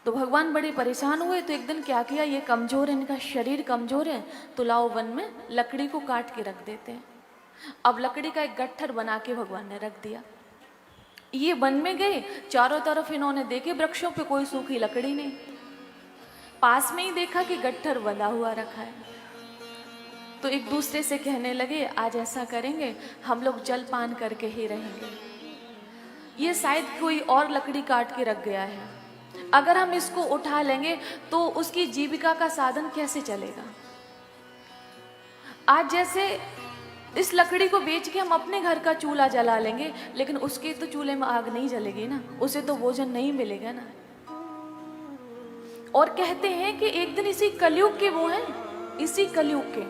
तो भगवान बड़े परेशान हुए, तो एक दिन क्या किया, ये कमजोर है, इनका शरीर कमजोर है, तो लाओ वन में लकड़ी को काट के रख देते हैं। अब लकड़ी का एक गट्ठर बना के भगवान ने रख दिया। ये वन में गए, चारों तरफ इन्होंने देखे वृक्षों पे कोई सूखी लकड़ी नहीं, पास में ही देखा कि गट्ठर बंधा हुआ रखा है। तो एक दूसरे से कहने लगे, आज ऐसा करेंगे, हम लोग जल पान करके ही रहेंगे। ये शायद कोई और लकड़ी काट के रख गया है, अगर हम इसको उठा लेंगे तो उसकी जीविका का साधन कैसे चलेगा? आज जैसे इस लकड़ी को बेच के हम अपने घर का चूल्हा जला लेंगे, लेकिन उसके तो चूल्हे में आग नहीं जलेगी ना, उसे तो भोजन नहीं मिलेगा ना। और कहते हैं कि एक दिन इसी कलयुग के वो हैं, इसी कलयुग के,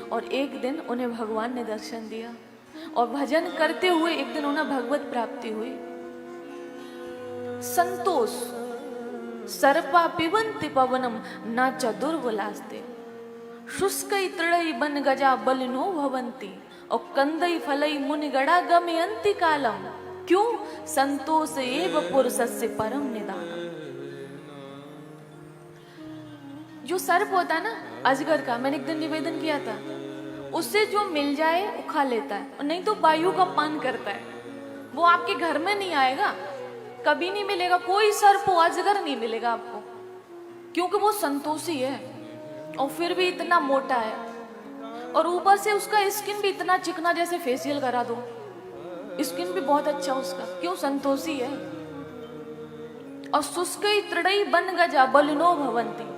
और एक दिन उन्हें भगवान ने दर्शन दिया, और भजन करते हुए एक दिन उन्हें भगवत प्राप्ति हुई। संतोष, सर्पा पिबंति पवनम न च दुर्बलास्ते, शुष्कई तृणई बन गजा बलिनो भवंती, और कंदई फलई मुनि गड़ा गमयंती कालम। क्यों? संतोष एव पुरुषस्य परम निदानम। जो सर्प होता है ना अजगर का, मैंने एक दिन निवेदन किया था, उससे जो मिल जाए वो खा लेता है, और नहीं तो वायु का पान करता है। वो आपके घर में नहीं आएगा, कभी नहीं मिलेगा, कोई सर्प अजगर नहीं मिलेगा आपको, क्योंकि वो संतोषी है, और फिर भी इतना मोटा है, और ऊपर से उसका स्किन भी इतना चिकना, जैसे फेशियल करा दो, स्किन भी बहुत अच्छा उसका, क्यों? संतोषी है। और शुष्कई तृणई बन गजा बलिनो भवंती,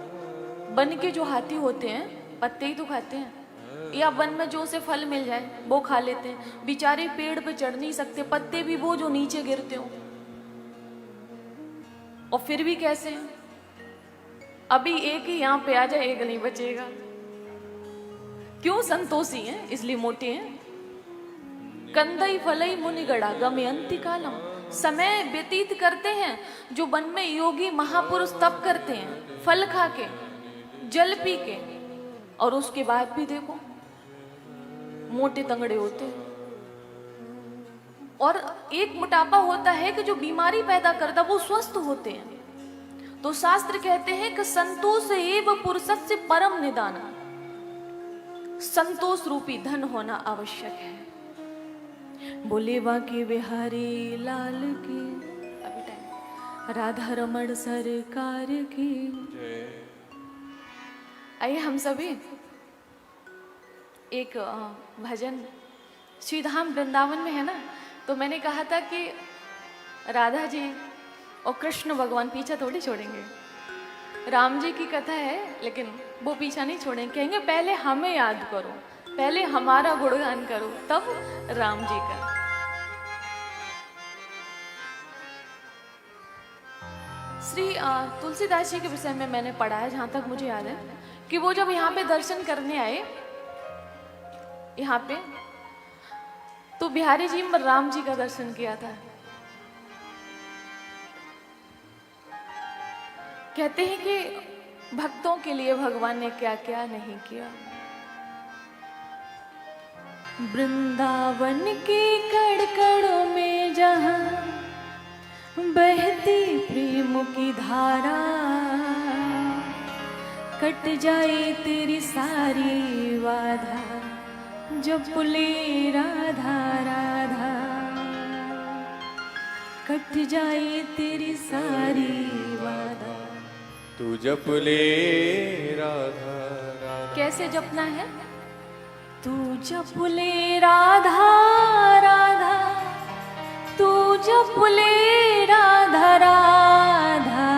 वन के जो हाथी होते हैं पत्ते ही तो खाते हैं, या वन में जो से फल मिल जाए वो खा लेते हैं। बेचारे पेड़ पे चढ़ नहीं सकते, पत्ते भी वो जो नीचे गिरते हो, और फिर भी कैसे हैं? अभी एक ही यहाँ पे आ जाए, एक नहीं बचेगा। क्यों? संतोषी हैं, इसलिए मोटे हैं। कंदई फलई मुनिगड़ा गमयंती कालम, समय व्यतीत करते हैं जो वन में योगी महापुरुष तप करते हैं, फल खा के, जल पी के, और उसके बाद भी देखो मोटे तंगड़े होते हैं। और एक मोटापा होता है कि जो बीमारी पैदा करता, वो स्वस्थ होते हैं। तो शास्त्र कहते हैं कि संतोष एव पुरुषस्य परम निदान, संतोष रूपी धन होना आवश्यक है। बोले बाकी बिहारी लाल की, अभी टाइम, राधा रमण सरकार की। आइए हम सभी एक भजन, श्री धाम वृंदावन में है ना, तो मैंने कहा था कि राधा जी और कृष्ण भगवान पीछा थोड़ी छोड़ेंगे। राम जी की कथा है, लेकिन वो पीछा नहीं छोड़ेंगे, कहेंगे पहले हमें याद करो, पहले हमारा गुणगान करो, तब राम जी का। श्री तुलसीदास जी के विषय में मैंने पढ़ा है, जहां तक मुझे याद है, कि वो जब यहाँ पे दर्शन करने आए, यहाँ पे, तो बिहारी जी में राम जी का दर्शन किया था। कहते हैं कि भक्तों के लिए भगवान ने क्या क्या नहीं किया। वृंदावन के कड़कड़ों में जहां बहती प्रेम की धारा, कट जाए तेरी सारी बाधा, जप ले राधा राधा। कट जाए तेरी सारी बाधा। तू जप ले राधा राधा। कैसे जपना है? तू जप ले राधा राधा, तू जप ले राधा राधा,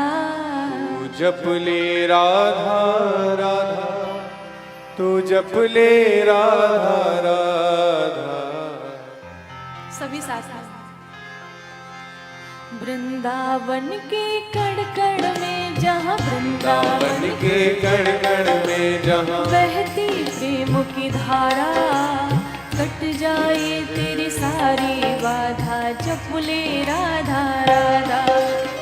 तू जप ले राधा राधा, तू जप ले राधा राधा। सभी साथ में। वृंदावन के कण कण में जहाँ वृंदावन के कण कण में जहाँ बहती प्रेम की धारा, कट जाए तेरी सारी बाधा। जप ले राधा राधा,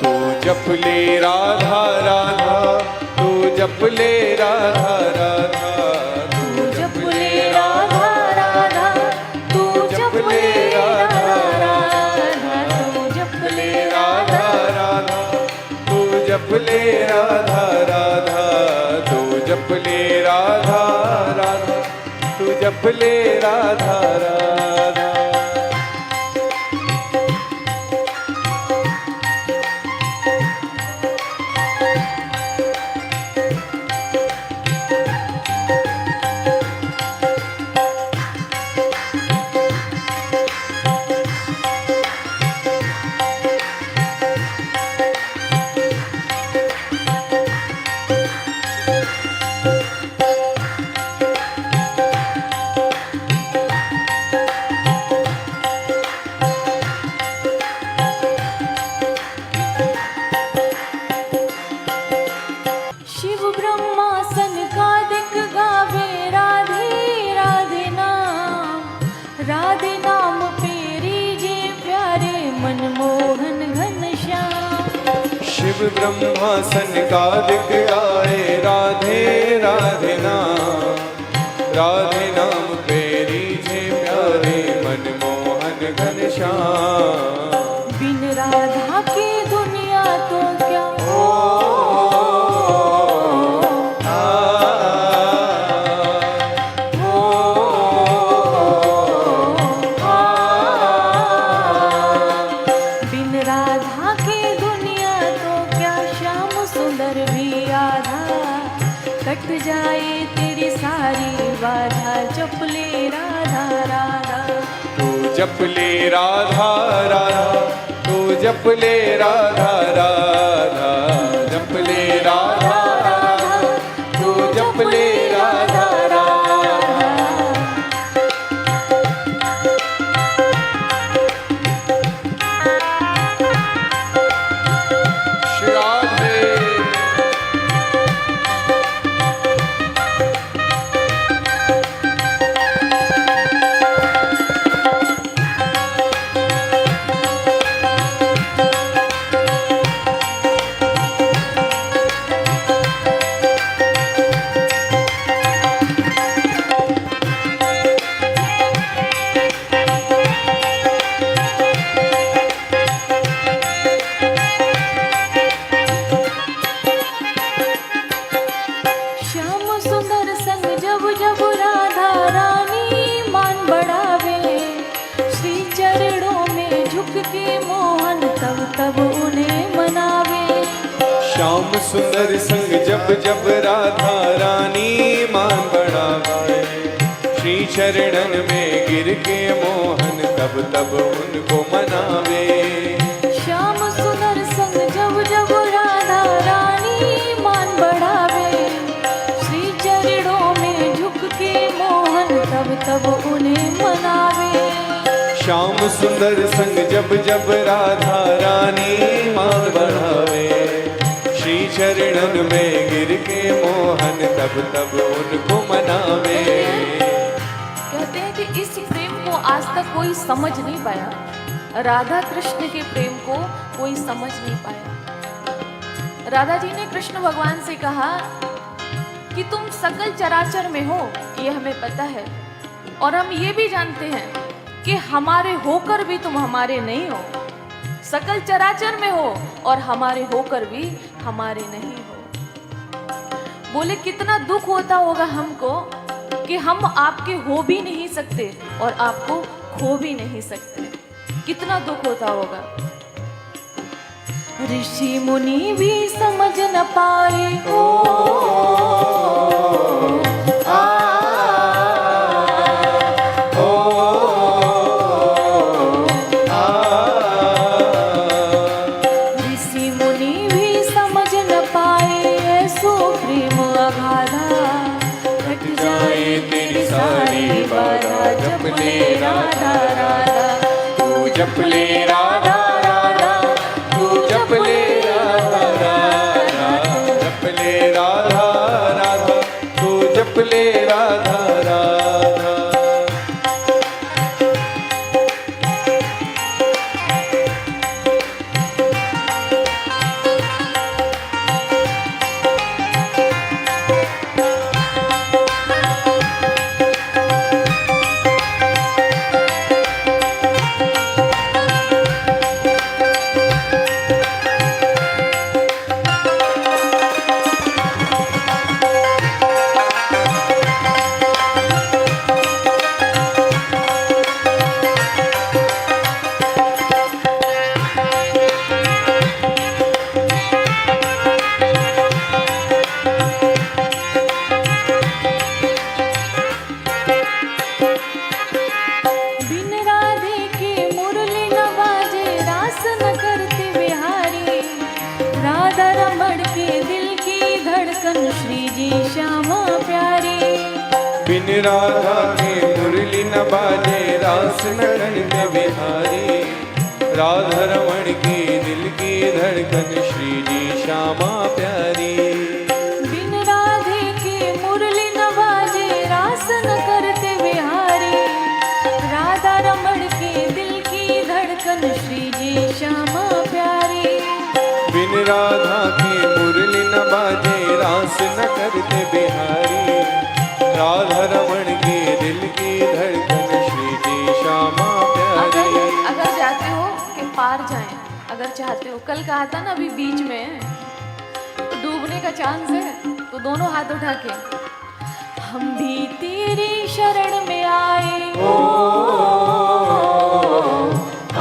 तू जप ले राधा राधा, तू जप ले राधा राधा, तू जप ले राधा राधा, तू जप ले राधा राधा, तू जप ले राधा राधा, तू जप ले राधा राधा, तू जप ले राधा राधा, तू जप ले राधा राधा। शिव ब्रह्मासन का दिक गावे राधे राधे नाम, राधे नाम पेरी जे प्यारे मनमोहन घनश्याम। शिव ब्रह्मासन का दिख आए राधे राधे नाम, राधे नाम पेरी जे प्यारे मनमोहन घनश्याम। बिन राधा की दुनिया तो क्या, बिन राधा की दुनिया तो क्या, श्याम सुंदर भी आधा। कट जाए तेरी सारी बाधा। जप ले राधा राधा, तू जप ले राधा राधा, तू जप ले राधा राधा, जप ले राधा राधा, तू जप ले राधा राधा। श्री राधे। श्याम सुंदर संग जब जब राधा रानी मान बढ़ावे, श्री चरणों में झुक के मोहन तब तब उन्हें मनावे। श्याम सुंदर संग जब जब राधा रानी मान बढ़ावे, श्री चरणन में गिर के मोहन तब तब उनको मनावे। श्याम सुंदर संग जब जब राधा रानी मान बढ़ावे, श्री चरणों में झुक के मोहन तब तब उन्हें मनावे। श्याम सुंदर संग जब जब राधा रानी मान बढ़ावे, श्री चरणन में गिर के मोहन तब तब उनको मनावे। कहते हैं कि इस प्रेम को आज तक कोई समझ नहीं पाया, राधा कृष्ण के प्रेम को कोई समझ नहीं पाया। राधा जी ने कृष्ण भगवान से कहा कि तुम सकल चराचर में हो, ये हमें पता है, और हम ये भी जानते हैं कि हमारे होकर भी तुम हमारे नहीं हो। सकल चराचर में हो और हमारे होकर भी हमारे नहीं हो। बोले कितना दुख होता होगा हमको कि हम आपके हो भी नहीं सकते और आपको खो भी नहीं सकते। कितना दुख होता होगा। ऋषि मुनि भी समझ न पाए। ओ आ ओ आ ऋषि मुनि भी समझ न पाए, ऐसो प्रेम अगाधा कट जाए तेरी सारी बाधा। जप ले राधा राधा, तू जप ले राधा राधा, तू जप ले राधा राधा, जप ले राधा राधा, तू जप ले राधा राधा। बिन राधे के मुरली न बाजे, रास न करते बिहारी। राधा रमण के दिल की धड़कन, श्री जी श्यामा प्यारी। बिन राधा के मुरली न बाजे, रास न करते बिहारी। राधा रमण की दिल की धड़कन, श्री जी श्यामा प्यारी। बिन राधे के मुरली न बाजे, रास न करते बिहारी। राधा रमण के दिल की धड़कन, श्री जी श्यामा प्यारी। बिन राधा के मुरली न बाजे, रास न करते बिहारी। राधा रमण की दिल की धड़कन, श्री जी श्यामा प्यारी। अगर जाते हो कि पार जाएं, अगर चाहते हो, कल कहा था ना अभी बीच में तो डूबने का चांस है, तो दोनों हाथ उठा के हम भी तेरी शरण में आए। ओ आ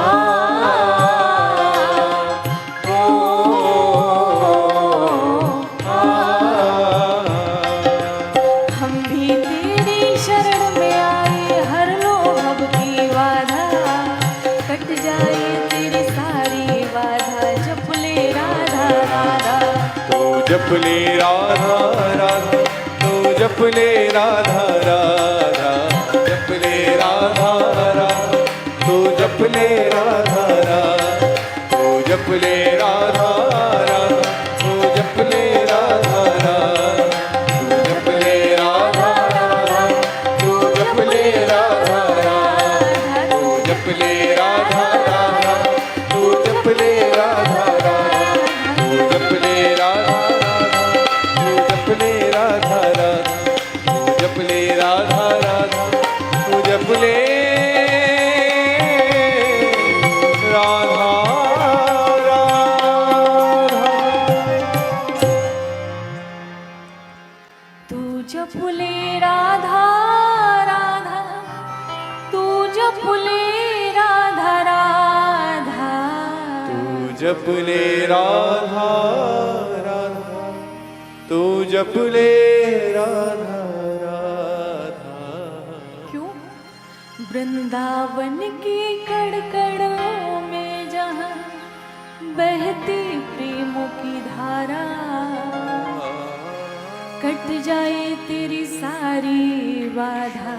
हम भी तेरी शरण में आए, हर लो भव की बाधा कट जाए तेरी सारी बाधा। जप ले राधा राधा, तू जप ले राधा राधा, तू जप ले राधा राधा, जप ले राधा राधा, तू जप ले राधा राधा, तू जप ले राधा राधा, तू जप ले राधा राधा, तू जप ले राधा राधा, तू जप ले राधा राधा, तू जप ले राधा राधा, तू जप ले राधा राधा, तू जप ले राधा राधा, तू जप ले राधा राधा, तू जप ले राधा राधा, तू जप ले राधा राधा। तू जप ले राधा राधा, तू जप ले राधा राधा। तू जप ले राधा राधा, तू जप ले राधा राधा। क्यों? वृंदावन की कड़कड़ों में जहाँ बहती प्रेमों की धारा, कट जाए तेरी सारी बाधा।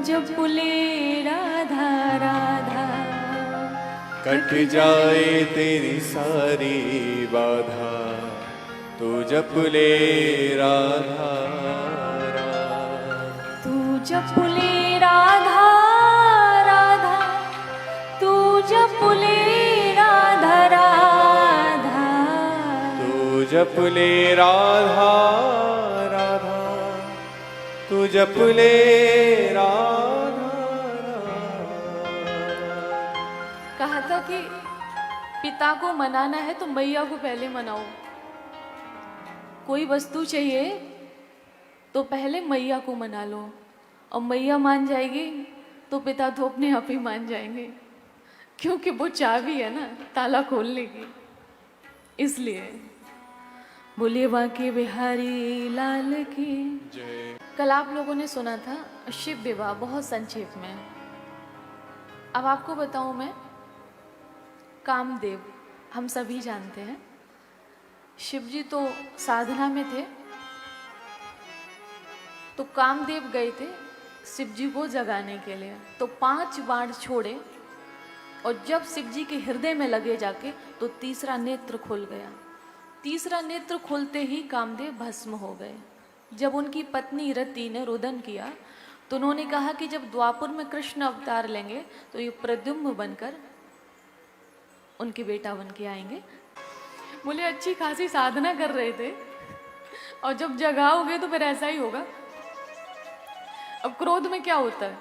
जप ले राधा राधा, कट जाए तेरी सारी बाधा, तू जप ले राधा राधा। तू जप ले राधा राधा, तू जप ले राधा राधा। तू जप ले राधा राधा, तू जप ले राधा राधा। कहा था कि पिता को मनाना है तो मैया को पहले मनाओ। कोई वस्तु चाहिए तो पहले मैया को मना लो, और मैया मान जाएगी तो पिता तो अपने आप ही मान जाएंगे, क्योंकि वो चाबी है ना ताला खोलने की। इसलिए बोलिए बांके बिहारी लाल की। जय। कल आप लोगों ने सुना था शिव विवाह, बहुत संक्षेप में। अब आपको बताऊं मैं, कामदेव हम सभी जानते हैं, शिव जी तो साधना में थे, तो कामदेव गए थे शिव जी को जगाने के लिए। तो 5 बाण छोड़े और जब शिव जी के हृदय में लगे जाके तो तीसरा नेत्र खुल गया। तीसरा नेत्र खुलते ही कामदेव भस्म हो गए। जब उनकी पत्नी रति ने रुदन किया तो उन्होंने कहा कि जब द्वापर में कृष्ण अवतार लेंगे तो ये प्रद्युम्न बनकर उनके बेटा बन के आएंगे। बोले अच्छी खासी साधना कर रहे थे और जब जगाओगे तो फिर ऐसा ही होगा। अब क्रोध में क्या होता है,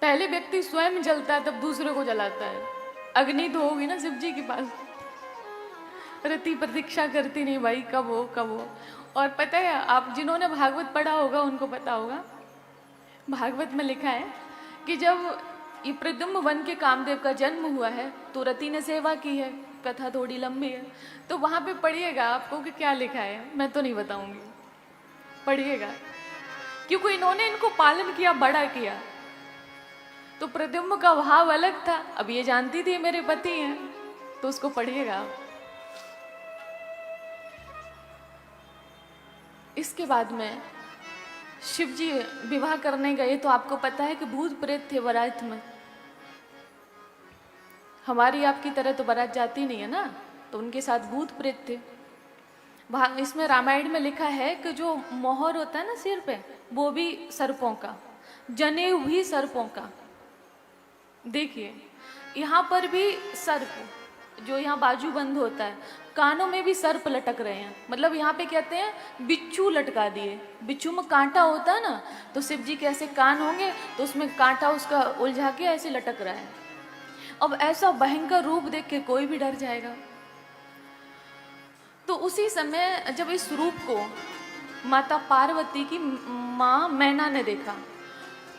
पहले व्यक्ति स्वयं जलता है तब दूसरे को जलाता है। अग्नि तो होगी ना शिव जी के पास। रति प्रतीक्षा करती नहीं भाई, कब हो कब हो। और पता है, आप जिन्होंने भागवत पढ़ा होगा उनको पता होगा, भागवत में लिखा है कि जब ये प्रद्युम्न वन के कामदेव का जन्म हुआ है तो रति ने सेवा की है। कथा थोड़ी लंबी है तो वहां पे पढ़िएगा आपको कि क्या लिखा है, मैं तो नहीं बताऊंगी, पढ़िएगा, क्योंकि इन्होंने इनको पालन किया, बड़ा किया। तो प्रद्युम्न का भाव अलग था। अब ये जानती थी मेरे पति हैं, तो उसको पढ़िएगा आप। इसके बाद में शिव जी विवाह करने गए तो आपको पता है कि भूत प्रेत थे बारात में। हमारी आपकी तरह तो बारात जाती नहीं है ना, तो उनके साथ भूत प्रेत थे। इसमें रामायण में लिखा है कि जो मोहर होता है ना सिर पे, वो भी सर्पों का, जनेऊ भी सर्पों का। देखिए यहाँ पर भी सर्प, जो यहाँ बाजू बंद होता है, कानों में भी सर्प लटक रहे हैं। मतलब यहाँ पे कहते हैं बिच्छू लटका दिए। बिच्छू में कांटा होता है ना, तो शिव जी के ऐसे कान होंगे तो उसमें कांटा उसका उलझा के ऐसे लटक रहा है। अब ऐसा भयंकर रूप देख के कोई भी डर जाएगा। तो उसी समय जब इस रूप को माता पार्वती की माँ मैना ने देखा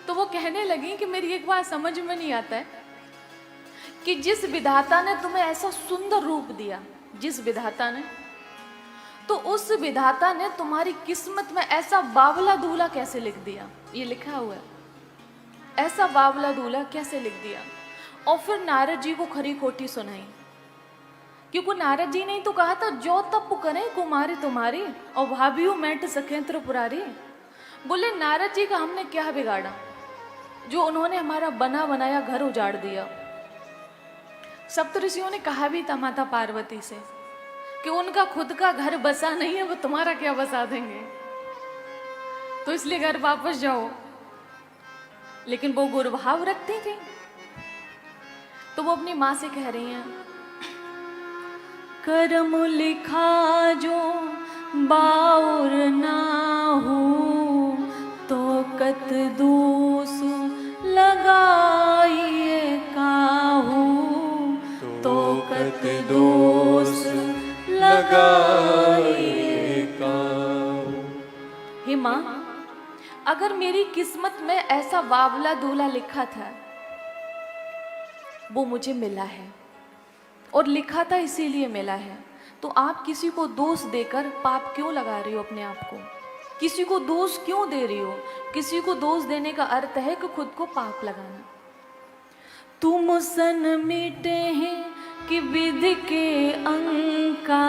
तो वो कहने लगी कि मेरी एक बात समझ में नहीं आता है कि जिस विधाता ने तुम्हें ऐसा सुंदर रूप दिया, जिस विधाता ने, तो उस विधाता ने तुम्हारी किस्मत में ऐसा बावला दूल्हा कैसे लिख दिया। ये लिखा हुआ है, ऐसा बावला दूल्हा कैसे लिख दिया। और फिर नारद जी को खरी खोटी सुनाई, क्योंकि नारद जी ने तो कहा था जो तप करें कुमारी तुम्हारी और भाभियो मैट सखे त्रिपुरारी। बोले नारद जी का हमने क्या बिगाड़ा जो उन्होंने हमारा बना बनाया घर उजाड़ दिया। सप्तऋषियों ने कहा भी था माता पार्वती से कि उनका खुद का घर बसा नहीं है, वो तुम्हारा क्या बसा देंगे, तो इसलिए घर वापस जाओ। लेकिन वो गुरुभाव रखती थी, तो वो अपनी माँ से कह रही हैं, कर्म लिखा जो बाउर ना हो तो कत दोष लगाइए काहू, तो कत दोष लगाइए काहू। हे माँ, अगर मेरी किस्मत में ऐसा बावला दूल्हा लिखा था, वो मुझे मिला है और लिखा था इसीलिए मिला है, तो आप किसी को दोष देकर पाप क्यों लगा रही हो अपने आप को? किसी को दोष क्यों दे रही हो? किसी को दोष देने का अर्थ है कि खुद को पाप लगाना। तुम सन मिटे हैं कि विधि के अंका,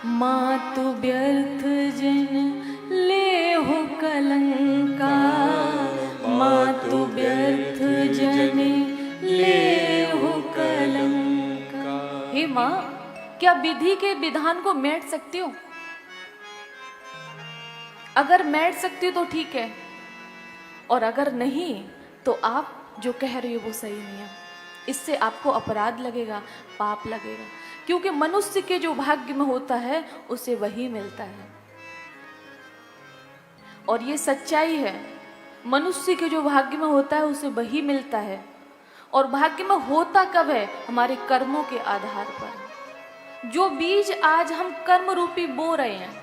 मातु व्यर्थ जन ले हो कलंका, मातु व्यर्थ जन ले हो कलंका। हे माँ, क्या विधि के विधान को मेट सकती हो? अगर मेट सकती हो तो ठीक है, और अगर नहीं तो आप जो कह रही हो वो सही नहीं है। इससे आपको अपराध लगेगा, पाप लगेगा, क्योंकि मनुष्य के जो भाग्य में होता है उसे वही मिलता है। और ये सच्चाई है, मनुष्य के जो भाग्य में होता है उसे वही मिलता है। और भाग्य में होता कब है? हमारे कर्मों के आधार पर। जो बीज आज हम कर्म रूपी बो रहे हैं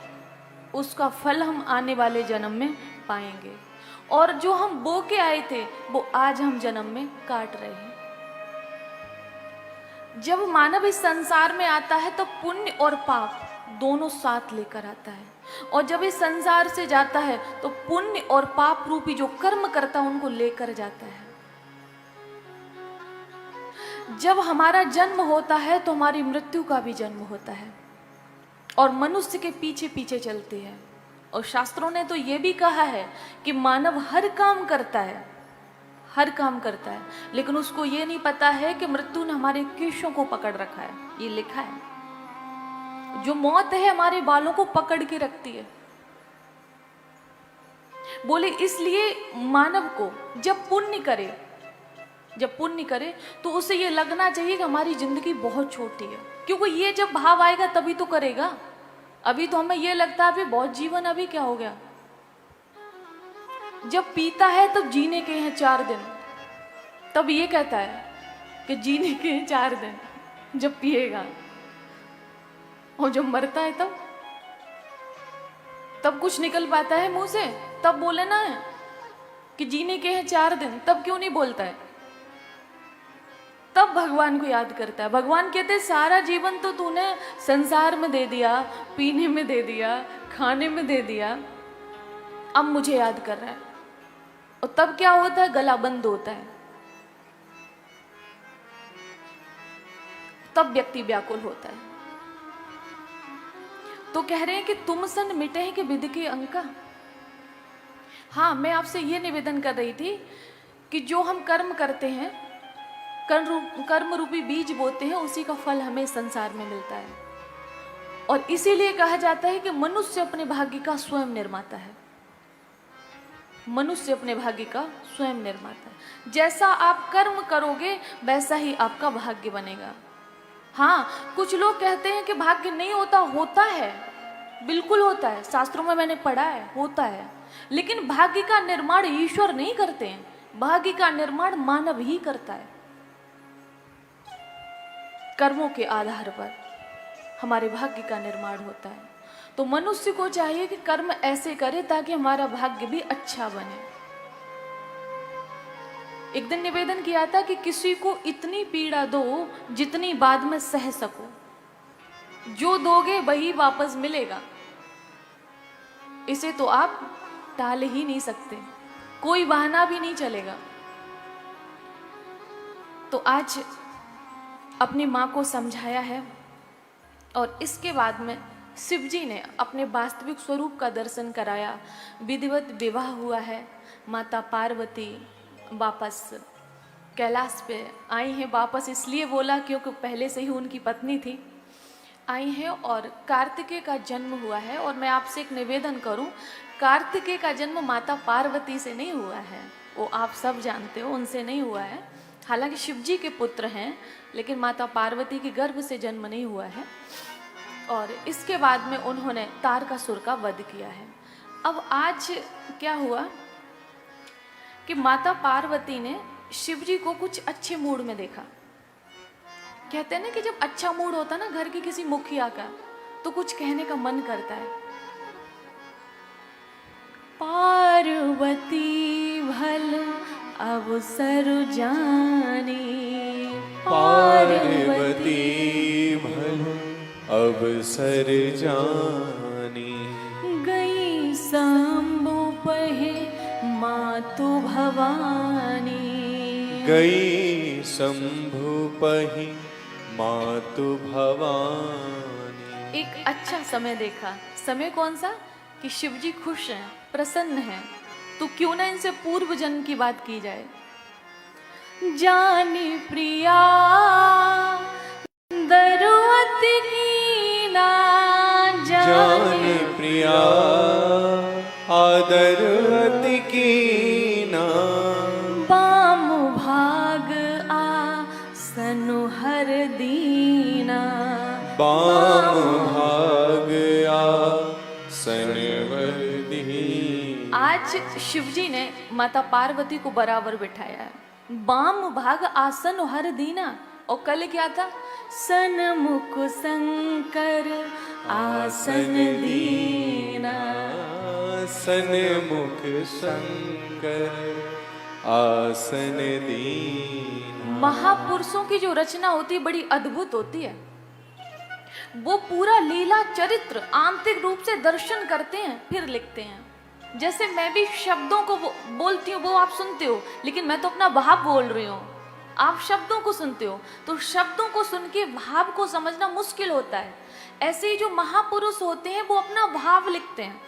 उसका फल हम आने वाले जन्म में पाएंगे, और जो हम बो के आए थे वो आज हम जन्म में काट रहे हैं। जब मानव इस संसार में आता है तो पुण्य और पाप दोनों साथ लेकर आता है, और जब इस संसार से जाता है तो पुण्य और पाप रूपी जो कर्म करता है उनको लेकर जाता है। जब हमारा जन्म होता है तो हमारी मृत्यु का भी जन्म होता है, और मनुष्य के पीछे पीछे चलती है। और शास्त्रों ने तो ये भी कहा है कि मानव हर काम करता है, हर काम करता है, लेकिन उसको ये नहीं पता है कि मृत्यु ने हमारे केशों को पकड़ रखा है। ये लिखा है, जो मौत है हमारे बालों को पकड़ के रखती है। बोले इसलिए मानव को जब पुण्य करे तो उसे ये लगना चाहिए कि हमारी जिंदगी बहुत छोटी है, क्योंकि ये जब भाव आएगा तभी तो करेगा। अभी तो हमें ये लगता है अभी बहुत जीवन, अभी क्या हो गया। जब पीता है तब जीने के हैं 4 दिन, तब ये कहता है कि जीने के हैं 4 दिन जब पिएगा। और जब मरता है तब कुछ निकल पाता है मुंह से, तब बोले ना है कि जीने के हैं 4 दिन, तब क्यों नहीं बोलता है। तब भगवान को याद करता है। भगवान कहते सारा जीवन तो तूने संसार में दे दिया, पीने में दे दिया, खाने में दे दिया, अब मुझे याद कर रहा है। और तब क्या होता है, गला बंद होता है, तब व्यक्ति व्याकुल होता है। तो कह रहे हैं कि तुम सन मिटे हैं कि विधि के अंका। हाँ, मैं आपसे ये निवेदन कर रही थी कि जो हम कर्म करते हैं, कर्म रूपी बीज बोते हैं, उसी का फल हमें संसार में मिलता है। और इसीलिए कहा जाता है कि मनुष्य अपने भाग्य का स्वयं निर्माता है। मनुष्य अपने भाग्य का स्वयं निर्माता है। जैसा आप कर्म करोगे वैसा ही आपका भाग्य बनेगा। हाँ, कुछ लोग कहते हैं कि भाग्य नहीं होता, होता है, बिल्कुल होता है, शास्त्रों में मैंने पढ़ा है, होता है। लेकिन भाग्य का निर्माण ईश्वर नहीं करते हैं, भाग्य का निर्माण मानव ही करता है। कर्मों के आधार पर हमारे भाग्य का निर्माण होता है। तो मनुष्य को चाहिए कि कर्म ऐसे करे ताकि हमारा भाग्य भी अच्छा बने। एक दिन निवेदन किया था कि किसी को इतनी पीड़ा दो जितनी बाद में सह सको, जो दोगे वही वापस मिलेगा। इसे तो आप टाल ही नहीं सकते, कोई बहाना भी नहीं चलेगा। तो आज अपनी माँ को समझाया है, और इसके बाद में शिव जी ने अपने वास्तविक स्वरूप का दर्शन कराया। विधिवत विवाह हुआ है। माता पार्वती वापस कैलाश पे आई हैं। वापस इसलिए बोला क्योंकि पहले से ही उनकी पत्नी थी, आई हैं। और कार्तिकेय का जन्म हुआ है। और मैं आपसे एक निवेदन करूं, कार्तिकेय का जन्म माता पार्वती से नहीं हुआ है, वो आप सब जानते हो, उनसे नहीं हुआ है। हालांकि शिव जी के पुत्र हैं, लेकिन माता पार्वती के गर्भ से जन्म नहीं हुआ है। और इसके बाद में उन्होंने तारकासुर का वध किया है। अब आज क्या हुआ कि माता पार्वती ने शिव जी को कुछ अच्छे मूड में देखा। कहते हैं ना कि जब अच्छा मूड होता है ना घर के किसी मुखिया का, तो कुछ कहने का मन करता है। पार्वती भल अवसर जानी, पार्वती भल अवसर जानी, गई शंभु पहे मातु भवानी, गई शंभु पहि मातु भवानी। एक अच्छा समय देखा। समय कौन सा? कि शिव जी खुश हैं, प्रसन्न हैं, तो क्यों ना इनसे पूर्व जन्म की बात की जाए। जानी प्रिया दरुवत की ना, जानी प्रिया आदरवत की ना, बाम भाग आसनु हर दीना, बाम भाग आसन वर दीना। आज शिव जी ने माता पार्वती को बराबर बिठाया है। बाम भाग आसन हर दीना। और कल क्या था? सन्मुख शंकर आसन दीना, सन्मुख शंकर आसन दीन। महापुरुषों की जो रचना होती है बड़ी अद्भुत होती है। वो पूरा लीला चरित्र आंतरिक रूप से दर्शन करते हैं फिर लिखते हैं। जैसे मैं भी शब्दों को बोलती हूँ, वो आप सुनते हो, लेकिन मैं तो अपना भाव बोल रही हूँ, आप शब्दों को सुनते हो। तो शब्दों को सुन के भाव को समझना मुश्किल होता है। ऐसे ही जो महापुरुष होते हैं वो अपना भाव लिखते हैं,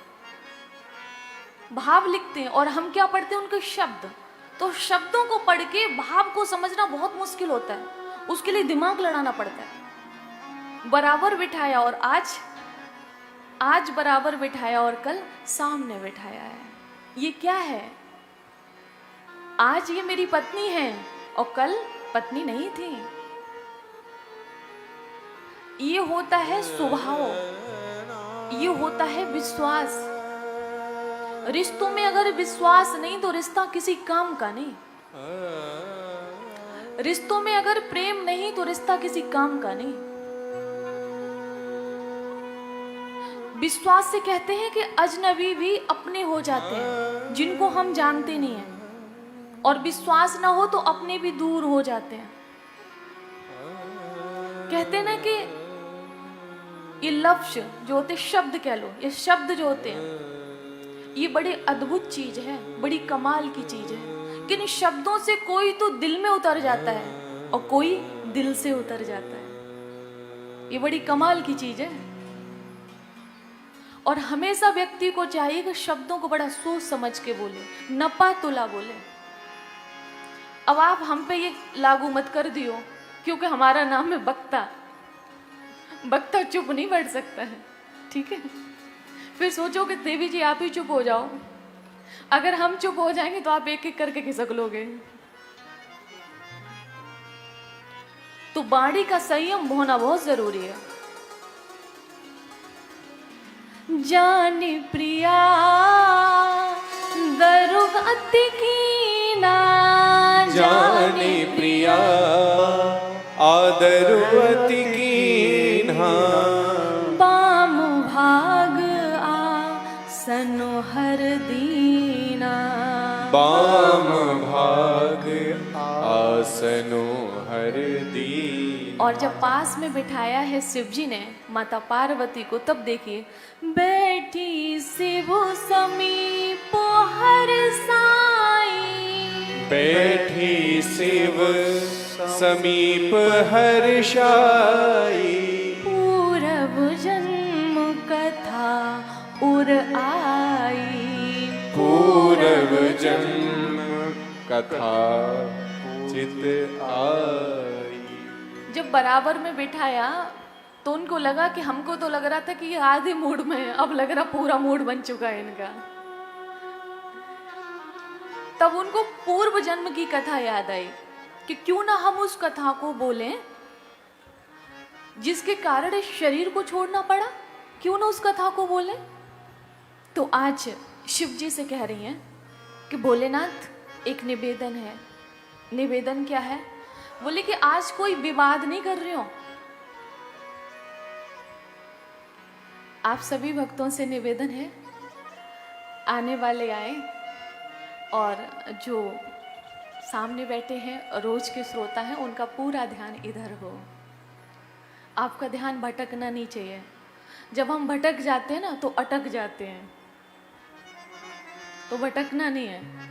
भाव लिखते हैं, और हम क्या पढ़ते हैं? उनके शब्द। तो शब्दों को पढ़ के भाव को समझना बहुत मुश्किल होता है, उसके लिए दिमाग लड़ाना पड़ता है। बराबर बिठाया और आज बराबर बिठाया और कल सामने बिठाया है। ये क्या है? आज ये मेरी पत्नी है और कल पत्नी नहीं थी। ये होता है स्वभाव, ये होता है विश्वास। रिश्तों में अगर विश्वास नहीं तो रिश्ता किसी काम का नहीं। रिश्तों में अगर प्रेम नहीं तो रिश्ता किसी काम का नहीं। विश्वास से कहते हैं कि अजनबी भी अपने हो जाते हैं जिनको हम जानते नहीं हैं, और विश्वास ना हो तो अपने भी दूर हो जाते हैं। कहते हैं ना कि ये लफ्ज जो होते, शब्द कह लो, ये शब्द जो होते हैं ये बड़ी अद्भुत चीज है, बड़ी कमाल की चीज है। कि इन शब्दों से कोई तो दिल में उतर जाता है और कोई दिल से उतर जाता है। ये बड़ी कमाल की चीज है। और हमेशा व्यक्ति को चाहिए कि शब्दों को बड़ा सोच समझ के बोले, नपा तुला बोले। अब आप हम पे ये लागू मत कर दियो, क्योंकि हमारा नाम है बक्ता। बक्ता चुप नहीं बैठ सकता है, ठीक है? फिर सोचो कि देवी जी आप ही चुप हो जाओ। अगर हम चुप हो जाएंगे तो आप एक एक करके खिसक लोगे। तो वाणी का संयम होना बहुत जरूरी है। जाने प्रिया दरुगति की ना, जाने प्रिया आदरुअति कीन्हा, बाम भाग आसनो हर दीना। बाम भाग आसनो हर दीन। और जब पास में बिठाया है शिव जी ने माता पार्वती को, तब देखिए, बैठी शिव समीप हर साई, बैठी शिव समीप हर्षाई, पूरब जन्म कथा उर आई, पूरब जन्म कथा चित आई। जब बराबर में बिठाया तो उनको लगा कि हमको तो लग रहा था कि ये आधे मूड में है, अब लग रहा पूरा मूड बन चुका है इनका। तब उनको पूर्व जन्म की कथा याद आई कि क्यों ना हम उस कथा को बोलें जिसके कारण इस शरीर को छोड़ना पड़ा, क्यों ना उस कथा को बोलें। तो आज शिव जी से कह रही हैं कि भोलेनाथ एक निवेदन है। निवेदन क्या है? बोले कि आज कोई विवाद नहीं कर रही हो। आप सभी भक्तों से निवेदन है, आने वाले आए और जो सामने बैठे हैं रोज के श्रोता हैं, उनका पूरा ध्यान इधर हो। आपका ध्यान भटकना नहीं चाहिए। जब हम भटक जाते हैं ना तो अटक जाते हैं, तो भटकना नहीं है।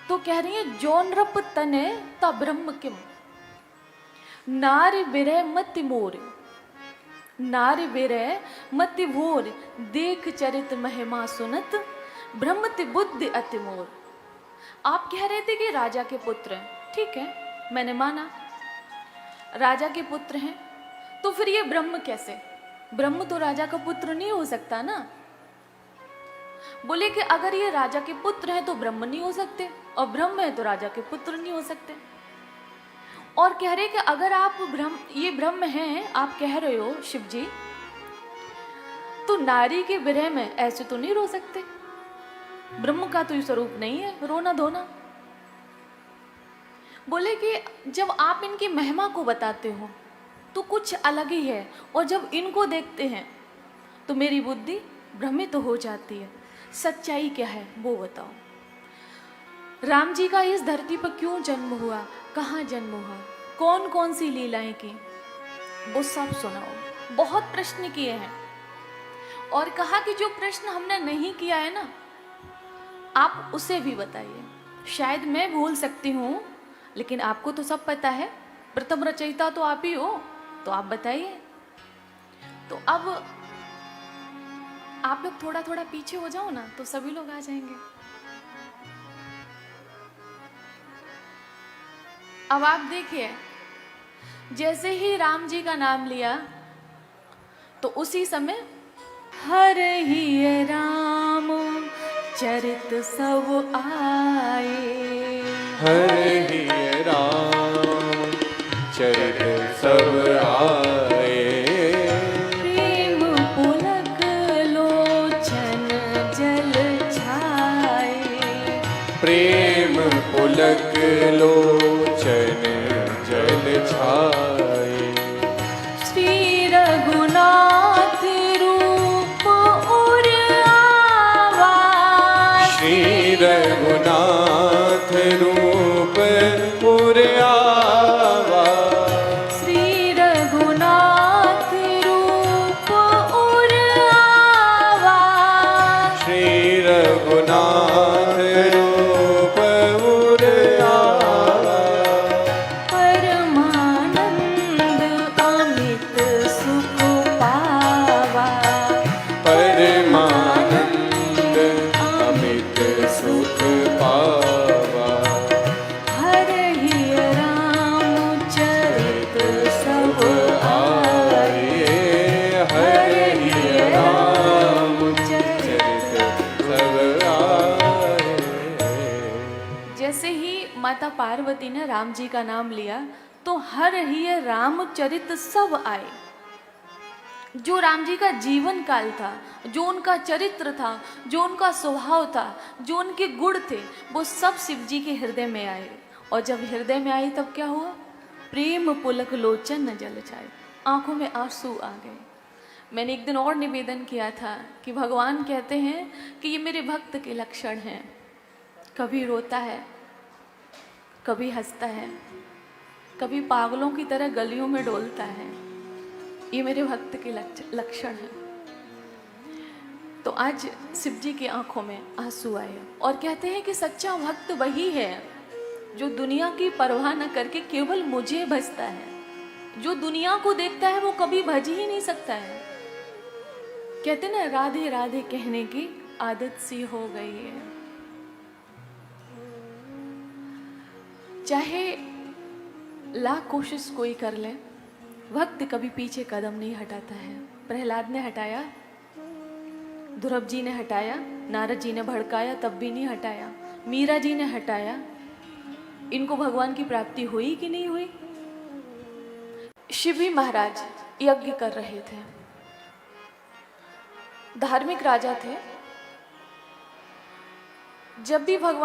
तो कह रही है, जौन रप तने ता ब्रह्म किम, नारी बिरह मति मोर, नारी बिरह मति भोर, देख चरित महिमा सुनत, ब्रह्मति बुद्धि अति मोर। आप कह रहे थे कि राजा के पुत्र हैं, ठीक है, मैंने माना राजा के पुत्र हैं, तो फिर ये ब्रह्म कैसे? ब्रह्म तो राजा का पुत्र नहीं हो सकता ना। बोले कि अगर ये राजा के पुत्र हैं तो ब्रह्म नहीं हो सकते, और ब्रह्म है तो राजा के पुत्र नहीं हो सकते। और कह रहे कि अगर आप ये ब्रह्म हैं, आप कह रहे हो शिव जी, तो नारी के विरह में ऐसे तो नहीं रो सकते। ब्रह्म का तो ये स्वरूप नहीं है रोना धोना। बोले कि जब आप इनकी महिमा को बताते हो तो कुछ अलग ही है, और जब इनको देखते हैं तो मेरी बुद्धि भ्रमित हो जाती है। सच्चाई क्या है वो बताओ। राम जी का इस धरती पर क्यों जन्म हुआ, कहाँ जन्म हुआ, कौन कौन सी लीलाएं की, वो सब सुनाओ। बहुत प्रश्न किए हैं और कहा कि जो प्रश्न हमने नहीं किया है ना, आप उसे भी बताइए। शायद मैं भूल सकती हूँ, लेकिन आपको तो सब पता है, प्रथम रचयिता तो आप ही हो, तो आप बताइए। तो अब आप लोग थोड़ा थोड़ा पीछे हो जाओ ना, तो सभी लोग आ जाएंगे। अब आप देखिए, जैसे ही राम जी का नाम लिया तो उसी समय हर ही राम चरित सब आए, हर ही राम चरित सब आए, प्रेम पुलक लोचन जल छाए, प्रेम पुलक लोचन जल छाए, श्री रघुनाथ रूप उर आवा, श्री रघुनाथ रूप उर आवा, श्री रघुनाथ रूप उर आवा, श्री रघुनाथ रूप उर आवा, परमानंद अमित सुख पावा, परमानंद अमित सुख पावा, हर ही राम चरित सब आए, हर ही राम चरित सब आए। जैसे ही माता पार्वती ने राम जी का नाम लिया तो हर ही रामचरित सब आए। जो राम जी का जीवन काल था, जो उनका चरित्र था, जो उनका स्वभाव था, जो उनके गुण थे, वो सब शिव जी के हृदय में आए। और जब हृदय में आई तब क्या हुआ? प्रेम पुलक लोचन न जल छाए, आंखों में आंसू आ गए। मैंने एक दिन और निवेदन किया था कि भगवान कहते हैं कि ये मेरे भक्त के लक्षण हैं, कभी रोता है, कभी हंसता है, कभी पागलों की तरह गलियों में डोलता है, ये मेरे भक्त के लक्षण हैं। तो आज शिव जी की आंखों में आंसू आए और कहते हैं कि सच्चा भक्त वही है जो दुनिया की परवाह न करके केवल मुझे भजता है। जो दुनिया को देखता है वो कभी भज ही नहीं सकता है। कहते ना, राधे राधे कहने की आदत सी हो गई है। चाहे लाख कोशिश कोई कर ले, भक्त कभी पीछे कदम नहीं हटाता है। प्रहलाद ने हटाया, ध्रुव जी ने हटाया, नारद जी ने भड़काया तब भी नहीं हटाया, मीरा जी ने हटाया। इनको भगवान की प्राप्ति हुई कि नहीं हुई? शिवी महाराज यज्ञ कर रहे थे, धार्मिक राजा थे। जब भी भगवान